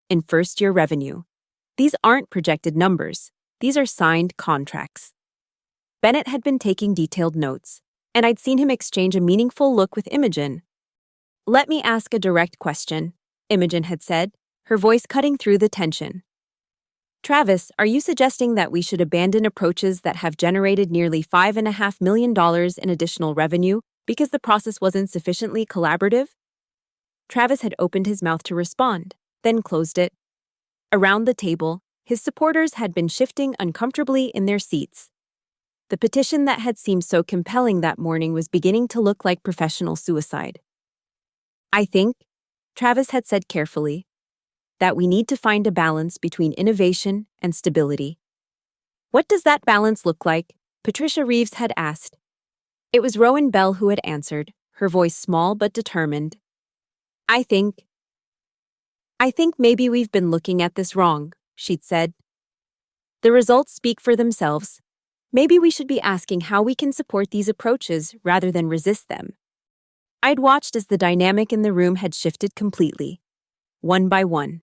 Speaker 1: in first-year revenue. These aren't projected numbers. These are signed contracts. Bennett had been taking detailed notes, and I'd seen him exchange a meaningful look with Imogen. "Let me ask a direct question," Imogen had said, her voice cutting through the tension. "Travis, are you suggesting that we should abandon approaches that have generated nearly $5.5 million in additional revenue because the process wasn't sufficiently collaborative?" Travis had opened his mouth to respond, then closed it. Around the table, his supporters had been shifting uncomfortably in their seats. The petition that had seemed so compelling that morning was beginning to look like professional suicide. "I think," Travis had said carefully, "that we need to find a balance between innovation and stability." "What does that balance look like?" Patricia Reeves had asked. It was Rowan Bell who had answered, her voice small but determined. I think maybe we've been looking at this wrong," she'd said. "The results speak for themselves. Maybe we should be asking how we can support these approaches rather than resist them." I'd watched as the dynamic in the room had shifted completely. One by one,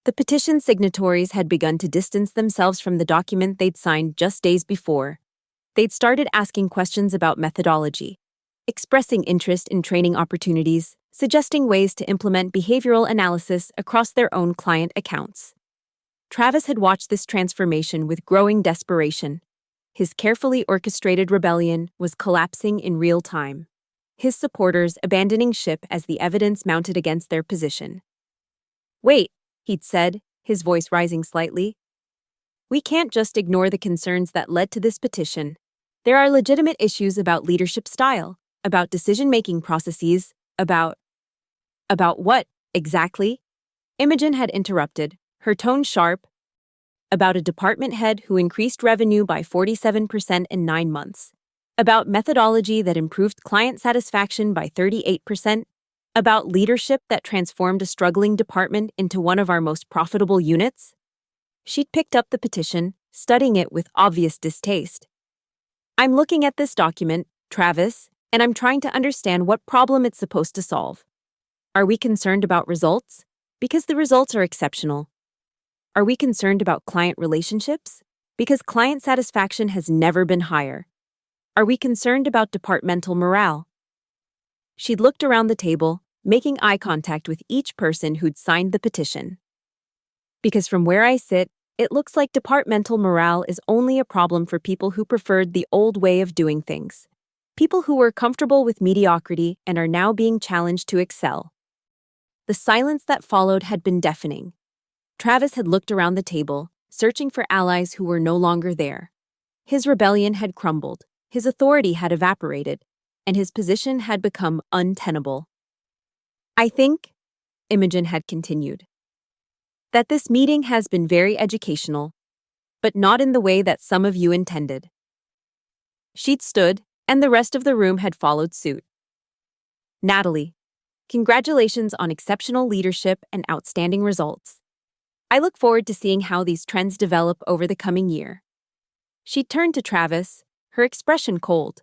Speaker 1: the petition signatories had begun to distance themselves from the document they'd signed just days before. They'd started asking questions about methodology, expressing interest in training opportunities, suggesting ways to implement behavioral analysis across their own client accounts. Travis had watched this transformation with growing desperation. His carefully orchestrated rebellion was collapsing in real time, his supporters abandoning ship as the evidence mounted against their position. "Wait," he'd said, his voice rising slightly. "We can't just ignore the concerns that led to this petition. There are legitimate issues about leadership style, about decision-making processes, about what, exactly?" Imogen had interrupted, her tone sharp. "About a department head who increased revenue by 47% in 9 months. About methodology that improved client satisfaction by 38%. About leadership that transformed a struggling department into one of our most profitable units." She'd picked up the petition, studying it with obvious distaste. "I'm looking at this document, Travis, and I'm trying to understand what problem it's supposed to solve. Are we concerned about results? Because the results are exceptional. Are we concerned about client relationships? Because client satisfaction has never been higher. Are we concerned about departmental morale?" She'd looked around the table, making eye contact with each person who'd signed the petition. "Because from where I sit, it looks like departmental morale is only a problem for people who preferred the old way of doing things. People who were comfortable with mediocrity and are now being challenged to excel." The silence that followed had been deafening. Travis had looked around the table, searching for allies who were no longer there. His rebellion had crumbled, his authority had evaporated, and his position had become untenable. "I think," Imogen had continued, "that this meeting has been very educational, but not in the way that some of you intended." She'd stood, and the rest of the room had followed suit. "Natalie, congratulations on exceptional leadership and outstanding results. I look forward to seeing how these trends develop over the coming year." She turned to Travis, her expression cold.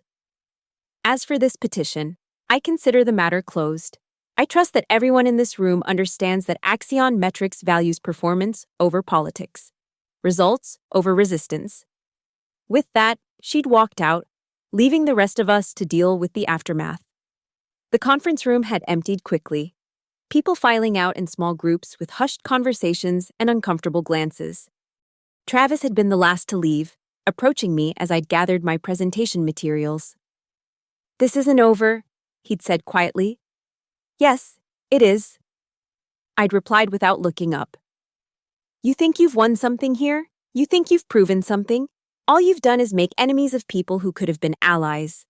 Speaker 1: "As for this petition, I consider the matter closed. I trust that everyone in this room understands that Axion Metrics values performance over politics, results over resistance." With that, she'd walked out, leaving the rest of us to deal with the aftermath. The conference room had emptied quickly, people filing out in small groups with hushed conversations and uncomfortable glances. Travis had been the last to leave, approaching me as I'd gathered my presentation materials. "This isn't over," he'd said quietly. "Yes, it is," I'd replied without looking up. "You think you've won something here? You think you've proven something? All you've done is make enemies of people who could have been allies."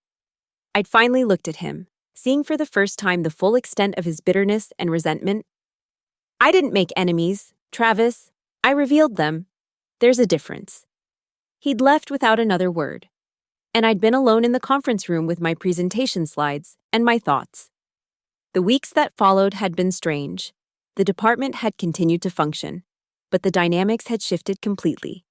Speaker 1: I'd finally looked at him, seeing for the first time the full extent of his bitterness and resentment. "I didn't make enemies, Travis. I revealed them. There's a difference." He'd left without another word, and I'd been alone in the conference room with my presentation slides and my thoughts. The weeks that followed had been strange. The department had continued to function, but the dynamics had shifted completely.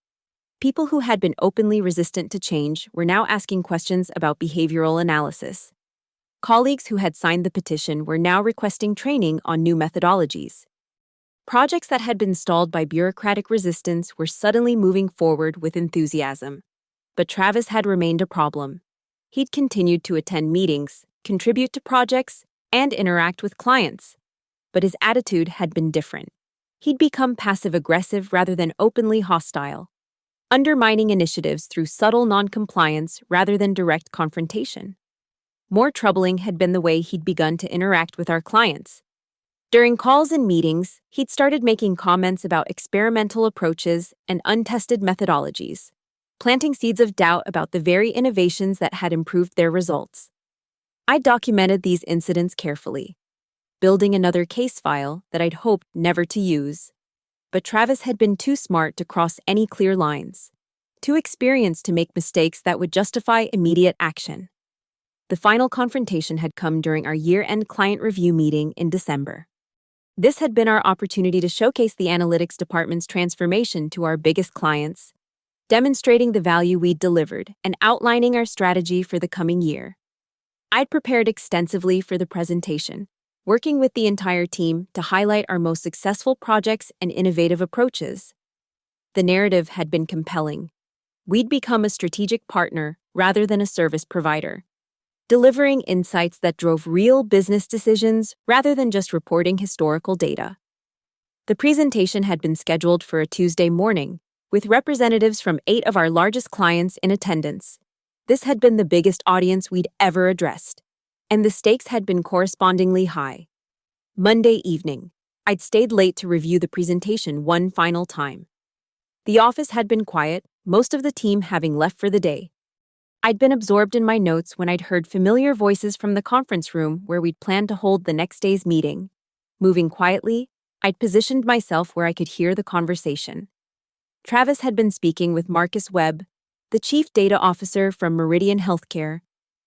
Speaker 1: People who had been openly resistant to change were now asking questions about behavioral analysis. Colleagues who had signed the petition were now requesting training on new methodologies. Projects that had been stalled by bureaucratic resistance were suddenly moving forward with enthusiasm. But Travis had remained a problem. He'd continued to attend meetings, contribute to projects, and interact with clients. But his attitude had been different. He'd become passive-aggressive rather than openly hostile, undermining initiatives through subtle noncompliance rather than direct confrontation. More troubling had been the way he'd begun to interact with our clients. During calls and meetings, he'd started making comments about experimental approaches and untested methodologies, planting seeds of doubt about the very innovations that had improved their results. I documented these incidents carefully, building another case file that I'd hoped never to use. But Travis had been too smart to cross any clear lines, too experienced to make mistakes that would justify immediate action. The final confrontation had come during our year-end client review meeting in December. This had been our opportunity to showcase the analytics department's transformation to our biggest clients, demonstrating the value we'd delivered and outlining our strategy for the coming year. I'd prepared extensively for the presentation, working with the entire team to highlight our most successful projects and innovative approaches. The narrative had been compelling. We'd become a strategic partner rather than a service provider, delivering insights that drove real business decisions rather than just reporting historical data. The presentation had been scheduled for a Tuesday morning, with representatives from 8 of our largest clients in attendance. This had been the biggest audience we'd ever addressed, and the stakes had been correspondingly high. Monday evening, I'd stayed late to review the presentation one final time. The office had been quiet, most of the team having left for the day. I'd been absorbed in my notes when I'd heard familiar voices from the conference room where we'd planned to hold the next day's meeting. Moving quietly, I'd positioned myself where I could hear the conversation. Travis had been speaking with Marcus Webb, the Chief Data Officer from Meridian Healthcare,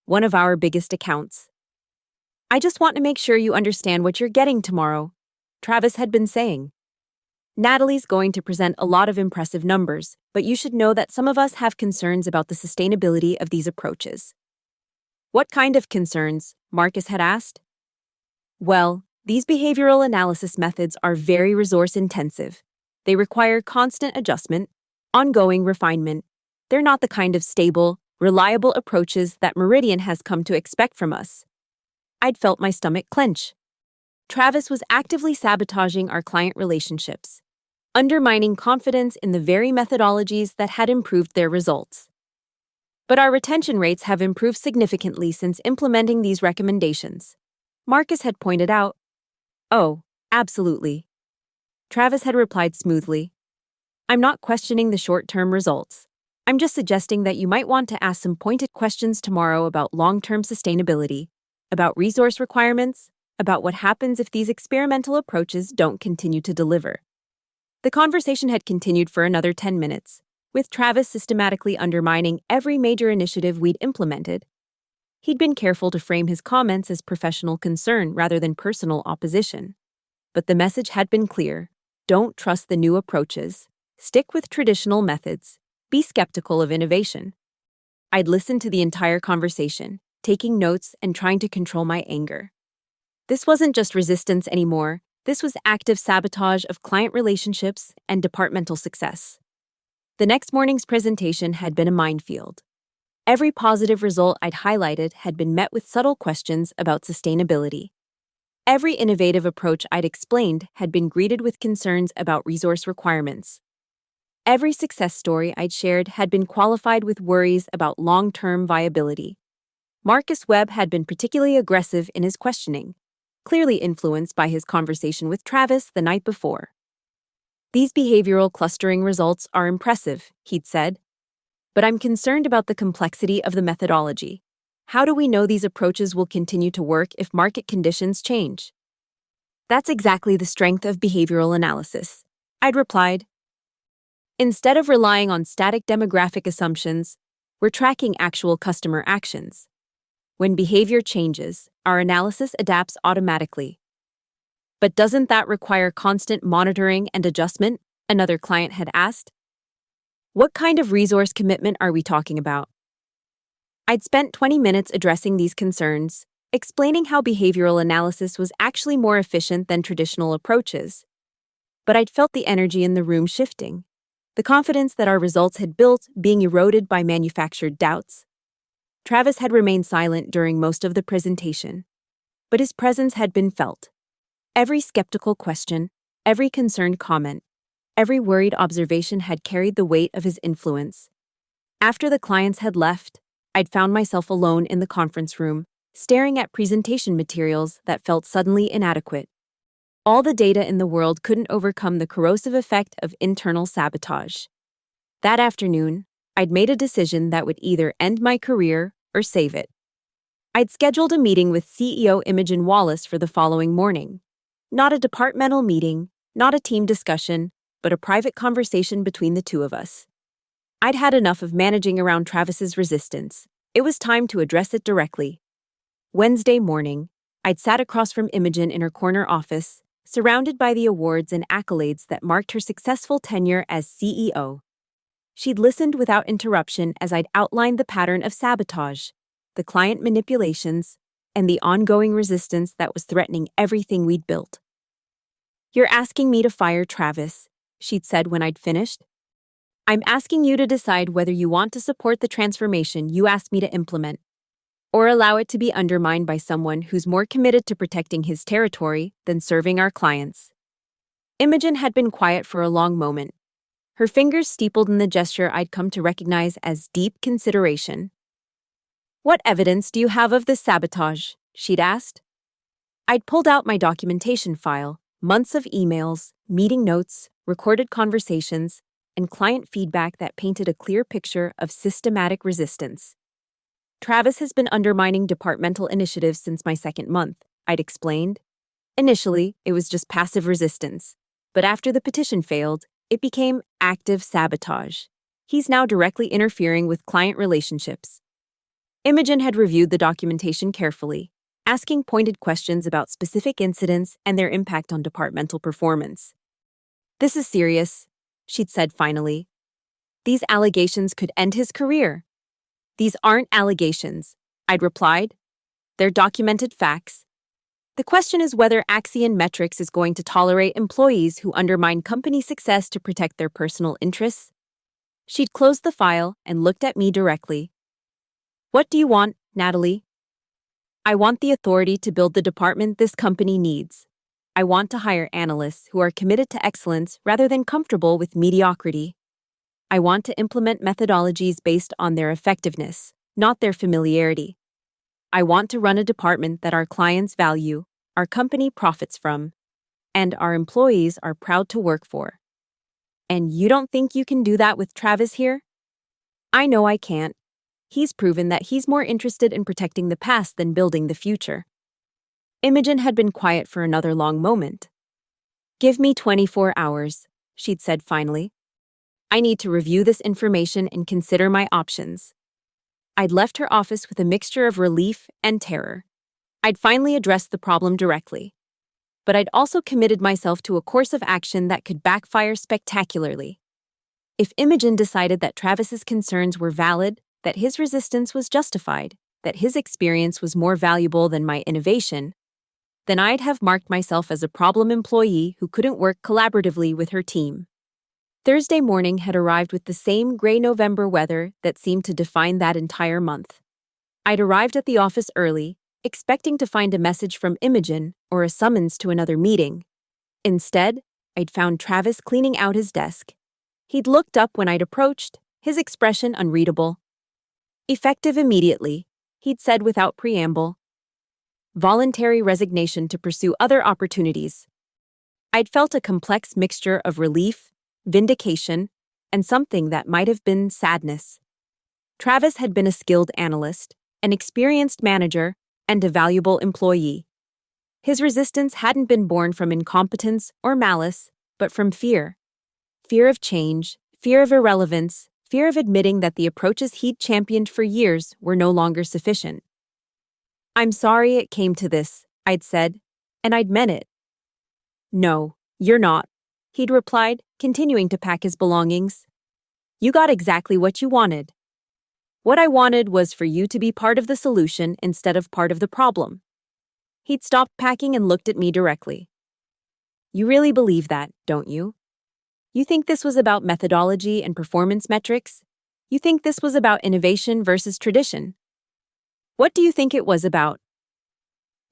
Speaker 1: one of our biggest accounts. "I just want to make sure you understand what you're getting tomorrow," Travis had been saying. "Natalie's going to present a lot of impressive numbers, but you should know that some of us have concerns about the sustainability of these approaches." "What kind of concerns?" Marcus had asked. "Well, these behavioral analysis methods are very resource-intensive. They require constant adjustment, ongoing refinement. They're not the kind of stable, reliable approaches that Meridian has come to expect from us." I'd felt my stomach clench. Travis was actively sabotaging our client relationships, undermining confidence in the very methodologies that had improved their results. "But our retention rates have improved significantly since implementing these recommendations," Marcus had pointed out. "Oh, Absolutely. Travis had replied smoothly. I'm not questioning the short-term results. I'm just suggesting that you might want to ask some pointed questions tomorrow about long-term sustainability, about resource requirements, about what happens if these experimental approaches don't continue to deliver. The conversation had continued for another 10 minutes, with Travis systematically undermining every major initiative we'd implemented. He'd been careful to frame his comments as professional concern rather than personal opposition. But the message had been clear. Don't trust the new approaches. Stick with traditional methods. Be skeptical of innovation. I'd listened to the entire conversation, taking notes and trying to control my anger. This wasn't just resistance anymore. This was active sabotage of client relationships and departmental success. The next morning's presentation had been a minefield. Every positive result I'd highlighted had been met with subtle questions about sustainability. Every innovative approach I'd explained had been greeted with concerns about resource requirements. Every success story I'd shared had been qualified with worries about long-term viability. Marcus Webb had been particularly aggressive in his questioning, clearly influenced by his conversation with Travis the night before. These behavioral clustering results are impressive, he'd said. But I'm concerned about the complexity of the methodology. How do we know these approaches will continue to work if market conditions change? That's exactly the strength of behavioral analysis, I'd replied. Instead of relying on static demographic assumptions, we're tracking actual customer actions. When behavior changes, our analysis adapts automatically. But doesn't that require constant monitoring and adjustment? Another client had asked. What kind of resource commitment are we talking about? I'd spent 20 minutes addressing these concerns, explaining how behavioral analysis was actually more efficient than traditional approaches. But I'd felt the energy in the room shifting, the confidence that our results had built being eroded by manufactured doubts. Travis had remained silent during most of the presentation, but his presence had been felt. Every skeptical question, every concerned comment, every worried observation had carried the weight of his influence. After the clients had left, I'd found myself alone in the conference room, staring at presentation materials that felt suddenly inadequate. All the data in the world couldn't overcome the corrosive effect of internal sabotage. That afternoon, I'd made a decision that would either end my career or save it. I'd scheduled a meeting with CEO Imogen Wallace for the following morning. Not a departmental meeting, not a team discussion, but a private conversation between the two of us. I'd had enough of managing around Travis's resistance. It was time to address it directly. Wednesday morning, I'd sat across from Imogen in her corner office, surrounded by the awards and accolades that marked her successful tenure as CEO. She'd listened without interruption as I'd outlined the pattern of sabotage, the client manipulations, and the ongoing resistance that was threatening everything we'd built. You're asking me to fire Travis, she'd said when I'd finished. I'm asking you to decide whether you want to support the transformation you asked me to implement, or allow it to be undermined by someone who's more committed to protecting his territory than serving our clients. Imogen had been quiet for a long moment, her fingers steepled in the gesture I'd come to recognize as deep consideration. What evidence do you have of this sabotage? She'd asked. I'd pulled out my documentation file, months of emails, meeting notes, recorded conversations, and client feedback that painted a clear picture of systematic resistance. Travis has been undermining departmental initiatives since my second month, I'd explained. Initially, it was just passive resistance, but after the petition failed, it became active sabotage. He's now directly interfering with client relationships. Imogen had reviewed the documentation carefully, asking pointed questions about specific incidents and their impact on departmental performance. This is serious, she'd said finally. These allegations could end his career. These aren't allegations, I'd replied. They're documented facts. The question is whether Axion Metrics is going to tolerate employees who undermine company success to protect their personal interests. She'd closed the file and looked at me directly. What do you want, Natalie? I want the authority to build the department this company needs. I want to hire analysts who are committed to excellence rather than comfortable with mediocrity. I want to implement methodologies based on their effectiveness, not their familiarity. I want to run a department that our clients value, our company profits from. and our employees are proud to work for. And you don't think you can do that with Travis here? I know I can't. He's proven that he's more interested in protecting the past than building the future. Imogen had been quiet for another long moment. Give me 24 hours, she'd said finally. I need to review this information and consider my options. I'd left her office with a mixture of relief and terror. I'd finally addressed the problem directly. But I'd also committed myself to a course of action that could backfire spectacularly. If Imogen decided that Travis's concerns were valid, that his resistance was justified, that his experience was more valuable than my innovation, then I'd have marked myself as a problem employee who couldn't work collaboratively with her team. Thursday morning had arrived with the same gray November weather that seemed to define that entire month. I'd arrived at the office early, expecting to find a message from Imogen or a summons to another meeting. Instead, I'd found Travis cleaning out his desk. He'd looked up when I'd approached, his expression unreadable. Effective immediately, he'd said without preamble. Voluntary resignation to pursue other opportunities. I'd felt a complex mixture of relief, vindication, and something that might have been sadness. Travis had been a skilled analyst, an experienced manager, and a valuable employee. His resistance hadn't been born from incompetence or malice, but from fear. Fear of change, fear of irrelevance, fear of admitting that the approaches he'd championed for years were no longer sufficient. I'm sorry it came to this, I'd said, and I'd meant it. No, you're not, he'd replied, continuing to pack his belongings. You got exactly what you wanted. What I wanted was for you to be part of the solution instead of part of the problem. He'd stopped packing and looked at me directly. You really believe that, don't you? You think this was about methodology and performance metrics? You think this was about innovation versus tradition? What do you think it was about?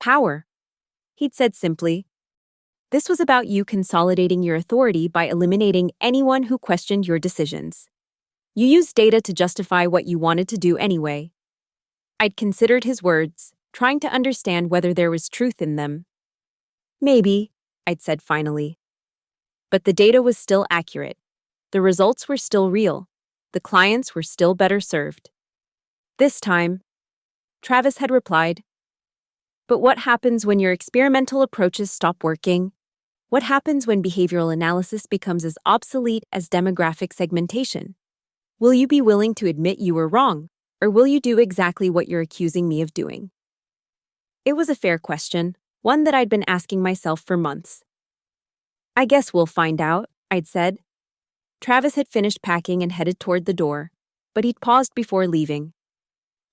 Speaker 1: Power, he'd said simply. This was about you consolidating your authority by eliminating anyone who questioned your decisions. You used data to justify what you wanted to do anyway. I'd considered his words, trying to understand whether there was truth in them. Maybe, I'd said finally. But the data was still accurate. The results were still real. The clients were still better served. This time, Travis had replied, but what happens when your experimental approaches stop working? What happens when behavioral analysis becomes as obsolete as demographic segmentation? Will you be willing to admit you were wrong, or will you do exactly what you're accusing me of doing? It was a fair question, one that I'd been asking myself for months. I guess we'll find out, I'd said. Travis had finished packing and headed toward the door, but he'd paused before leaving.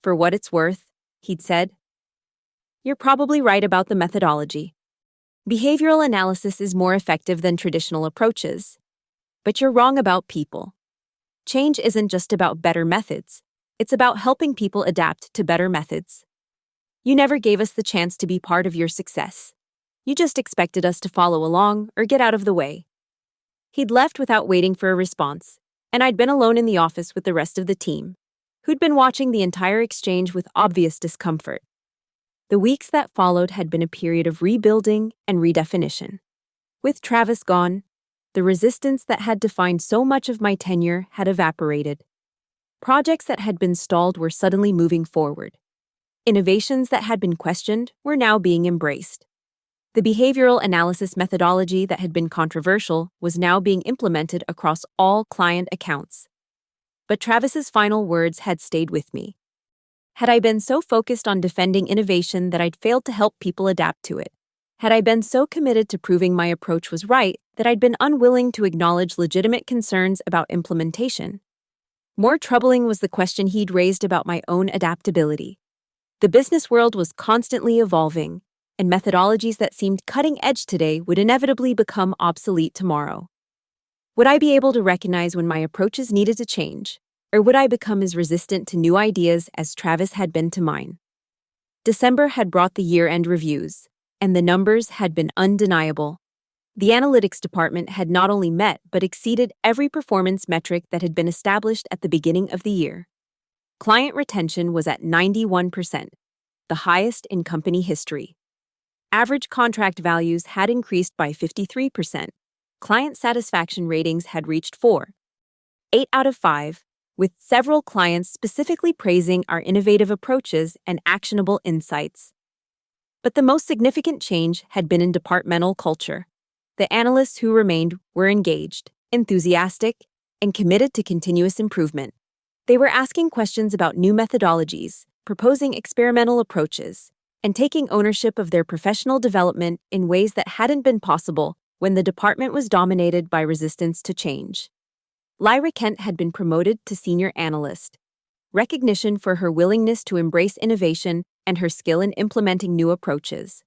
Speaker 1: For what it's worth, he'd said, you're probably right about the methodology. Behavioral analysis is more effective than traditional approaches. But you're wrong about people. Change isn't just about better methods. It's about helping people adapt to better methods. You never gave us the chance to be part of your success. You just expected us to follow along or get out of the way. He'd left without waiting for a response, and I'd been alone in the office with the rest of the team, who'd been watching the entire exchange with obvious discomfort. The weeks that followed had been a period of rebuilding and redefinition. With Travis gone, the resistance that had defined so much of my tenure had evaporated. Projects that had been stalled were suddenly moving forward. Innovations that had been questioned were now being embraced. The behavioral analysis methodology that had been controversial was now being implemented across all client accounts. But Travis's final words had stayed with me. Had I been so focused on defending innovation that I'd failed to help people adapt to it? Had I been so committed to proving my approach was right that I'd been unwilling to acknowledge legitimate concerns about implementation? More troubling was the question he'd raised about my own adaptability. The business world was constantly evolving, and methodologies that seemed cutting edge today would inevitably become obsolete tomorrow. Would I be able to recognize when my approaches needed to change? Or would I become as resistant to new ideas as Travis had been to mine? December had brought the year-end reviews, and the numbers had been undeniable. The analytics department had not only met but exceeded every performance metric that had been established at the beginning of the year. Client retention was at 91%, the highest in company history. Average contract values had increased by 53%. Client satisfaction ratings had reached 8 out of 5, with several clients specifically praising our innovative approaches and actionable insights. But the most significant change had been in departmental culture. The analysts who remained were engaged, enthusiastic, and committed to continuous improvement. They were asking questions about new methodologies, proposing experimental approaches, and taking ownership of their professional development in ways that hadn't been possible when the department was dominated by resistance to change. Lyra Kent had been promoted to senior analyst, recognition for her willingness to embrace innovation and her skill in implementing new approaches.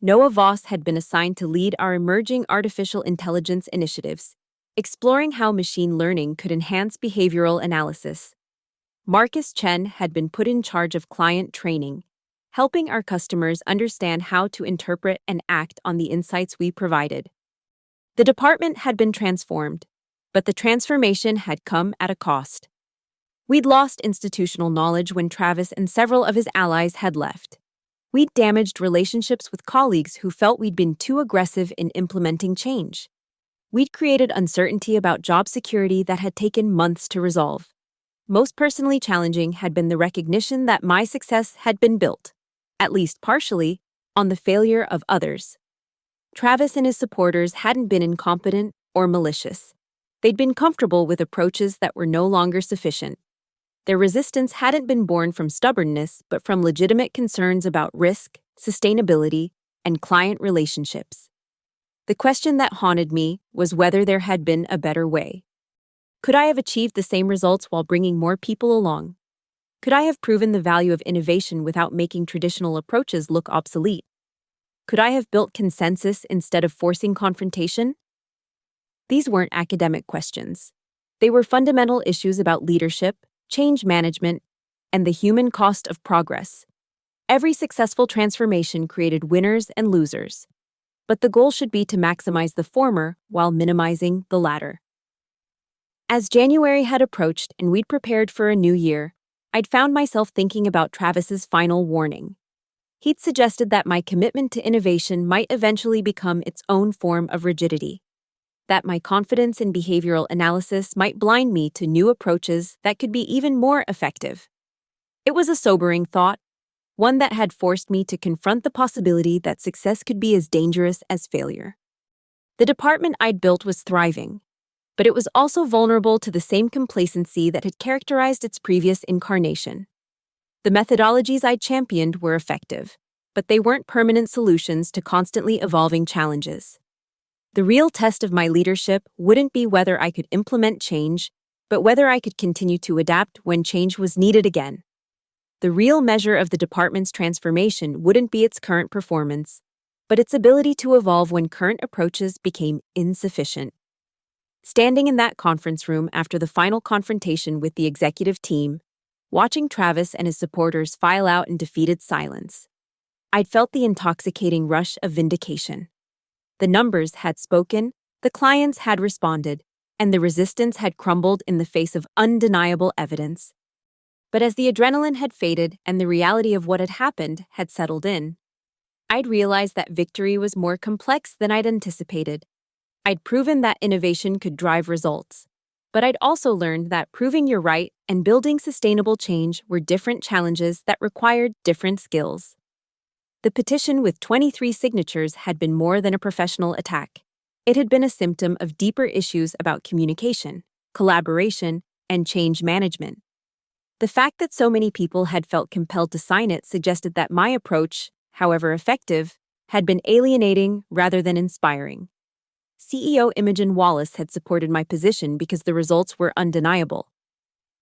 Speaker 1: Noah Voss had been assigned to lead our emerging artificial intelligence initiatives, exploring how machine learning could enhance behavioral analysis. Marcus Chen had been put in charge of client training, helping our customers understand how to interpret and act on the insights we provided. The department had been transformed, but the transformation had come at a cost. We'd lost institutional knowledge when Travis and several of his allies had left. We'd damaged relationships with colleagues who felt we'd been too aggressive in implementing change. We'd created uncertainty about job security that had taken months to resolve. Most personally challenging had been the recognition that my success had been built, at least partially, on the failure of others. Travis and his supporters hadn't been incompetent or malicious. They'd been comfortable with approaches that were no longer sufficient. Their resistance hadn't been born from stubbornness, but from legitimate concerns about risk, sustainability, and client relationships. The question that haunted me was whether there had been a better way. Could I have achieved the same results while bringing more people along? Could I have proven the value of innovation without making traditional approaches look obsolete? Could I have built consensus instead of forcing confrontation? These weren't academic questions. They were fundamental issues about leadership, change management, and the human cost of progress. Every successful transformation created winners and losers, but the goal should be to maximize the former while minimizing the latter. As January had approached and we'd prepared for a new year, I'd found myself thinking about Travis's final warning. He'd suggested that my commitment to innovation might eventually become its own form of rigidity, that my confidence in behavioral analysis might blind me to new approaches that could be even more effective. It was a sobering thought, one that had forced me to confront the possibility that success could be as dangerous as failure. The department I'd built was thriving, but it was also vulnerable to the same complacency that had characterized its previous incarnation. The methodologies I'd championed were effective, but they weren't permanent solutions to constantly evolving challenges. The real test of my leadership wouldn't be whether I could implement change, but whether I could continue to adapt when change was needed again. The real measure of the department's transformation wouldn't be its current performance, but its ability to evolve when current approaches became insufficient. Standing in that conference room after the final confrontation with the executive team, watching Travis and his supporters file out in defeated silence, I'd felt the intoxicating rush of vindication. The numbers had spoken, the clients had responded, and the resistance had crumbled in the face of undeniable evidence. But as the adrenaline had faded and the reality of what had happened had settled in, I'd realized that victory was more complex than I'd anticipated. I'd proven that innovation could drive results, but I'd also learned that proving you're right and building sustainable change were different challenges that required different skills. The petition with 23 signatures had been more than a professional attack. It had been a symptom of deeper issues about communication, collaboration, and change management. The fact that so many people had felt compelled to sign it suggested that my approach, however effective, had been alienating rather than inspiring. CEO Imogen Wallace had supported my position because the results were undeniable.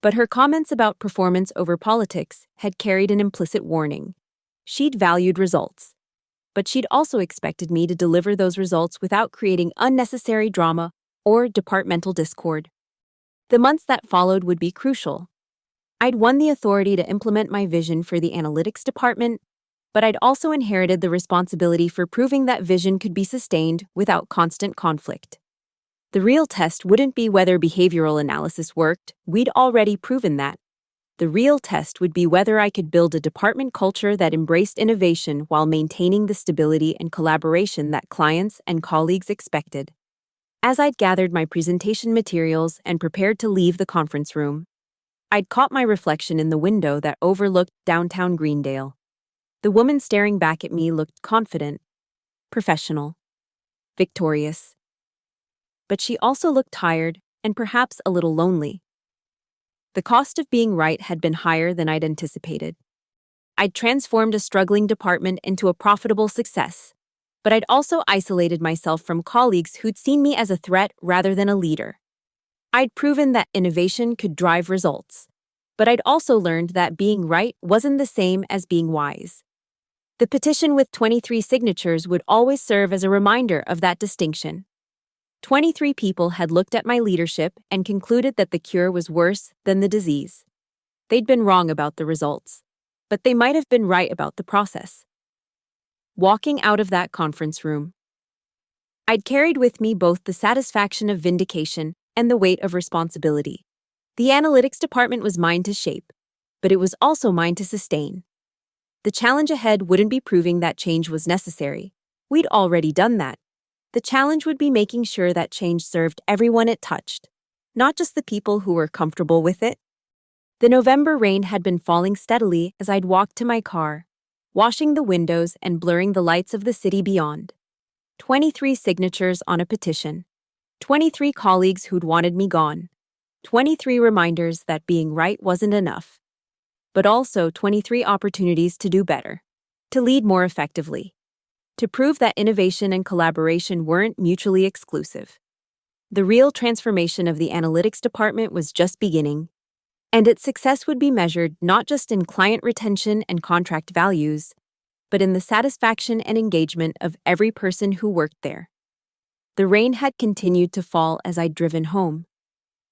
Speaker 1: But her comments about performance over politics had carried an implicit warning. She'd valued results, but she'd also expected me to deliver those results without creating unnecessary drama or departmental discord. The months that followed would be crucial. I'd won the authority to implement my vision for the analytics department, but I'd also inherited the responsibility for proving that vision could be sustained without constant conflict. The real test wouldn't be whether behavioral analysis worked, we'd already proven that. The real test would be whether I could build a department culture that embraced innovation while maintaining the stability and collaboration that clients and colleagues expected. As I'd gathered my presentation materials and prepared to leave the conference room, I'd caught my reflection in the window that overlooked downtown Greendale. The woman staring back at me looked confident, professional, victorious. But she also looked tired and perhaps a little lonely. The cost of being right had been higher than I'd anticipated. I'd transformed a struggling department into a profitable success, but I'd also isolated myself from colleagues who'd seen me as a threat rather than a leader. I'd proven that innovation could drive results, but I'd also learned that being right wasn't the same as being wise. The petition with 23 signatures would always serve as a reminder of that distinction. 23 people had looked at my leadership and concluded that the cure was worse than the disease. They'd been wrong about the results, but they might have been right about the process. Walking out of that conference room, I'd carried with me both the satisfaction of vindication and the weight of responsibility. The analytics department was mine to shape, but it was also mine to sustain. The challenge ahead wouldn't be proving that change was necessary. We'd already done that. The challenge would be making sure that change served everyone it touched, not just the people who were comfortable with it. The November rain had been falling steadily as I'd walked to my car, washing the windows and blurring the lights of the city beyond. 23 signatures on a petition. 23 colleagues who'd wanted me gone. 23 reminders that being right wasn't enough. But also 23 opportunities to do better, to lead more effectively, to prove that innovation and collaboration weren't mutually exclusive. The real transformation of the analytics department was just beginning, and its success would be measured not just in client retention and contract values, but in the satisfaction and engagement of every person who worked there. The rain had continued to fall as I'd driven home,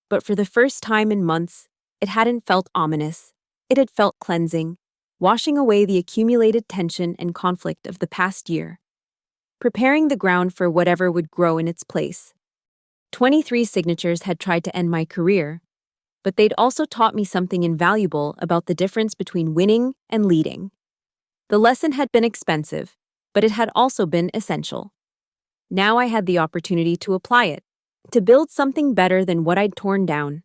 Speaker 1: but for the first time in months, it hadn't felt ominous. It had felt cleansing, washing away the accumulated tension and conflict of the past year, preparing the ground for whatever would grow in its place. 23 signatures had tried to end my career, but they'd also taught me something invaluable about the difference between winning and leading. The lesson had been expensive, but it had also been essential. Now I had the opportunity to apply it, to build something better than what I'd torn down,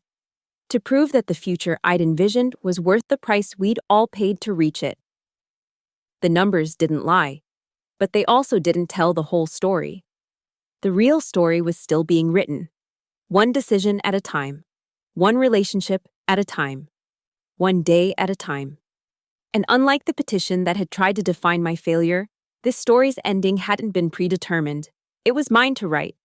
Speaker 1: to prove that the future I'd envisioned was worth the price we'd all paid to reach it. The numbers didn't lie, but they also didn't tell the whole story. The real story was still being written, one decision at a time, one relationship at a time, one day at a time. And unlike the petition that had tried to define my failure, this story's ending hadn't been predetermined. It was mine to write.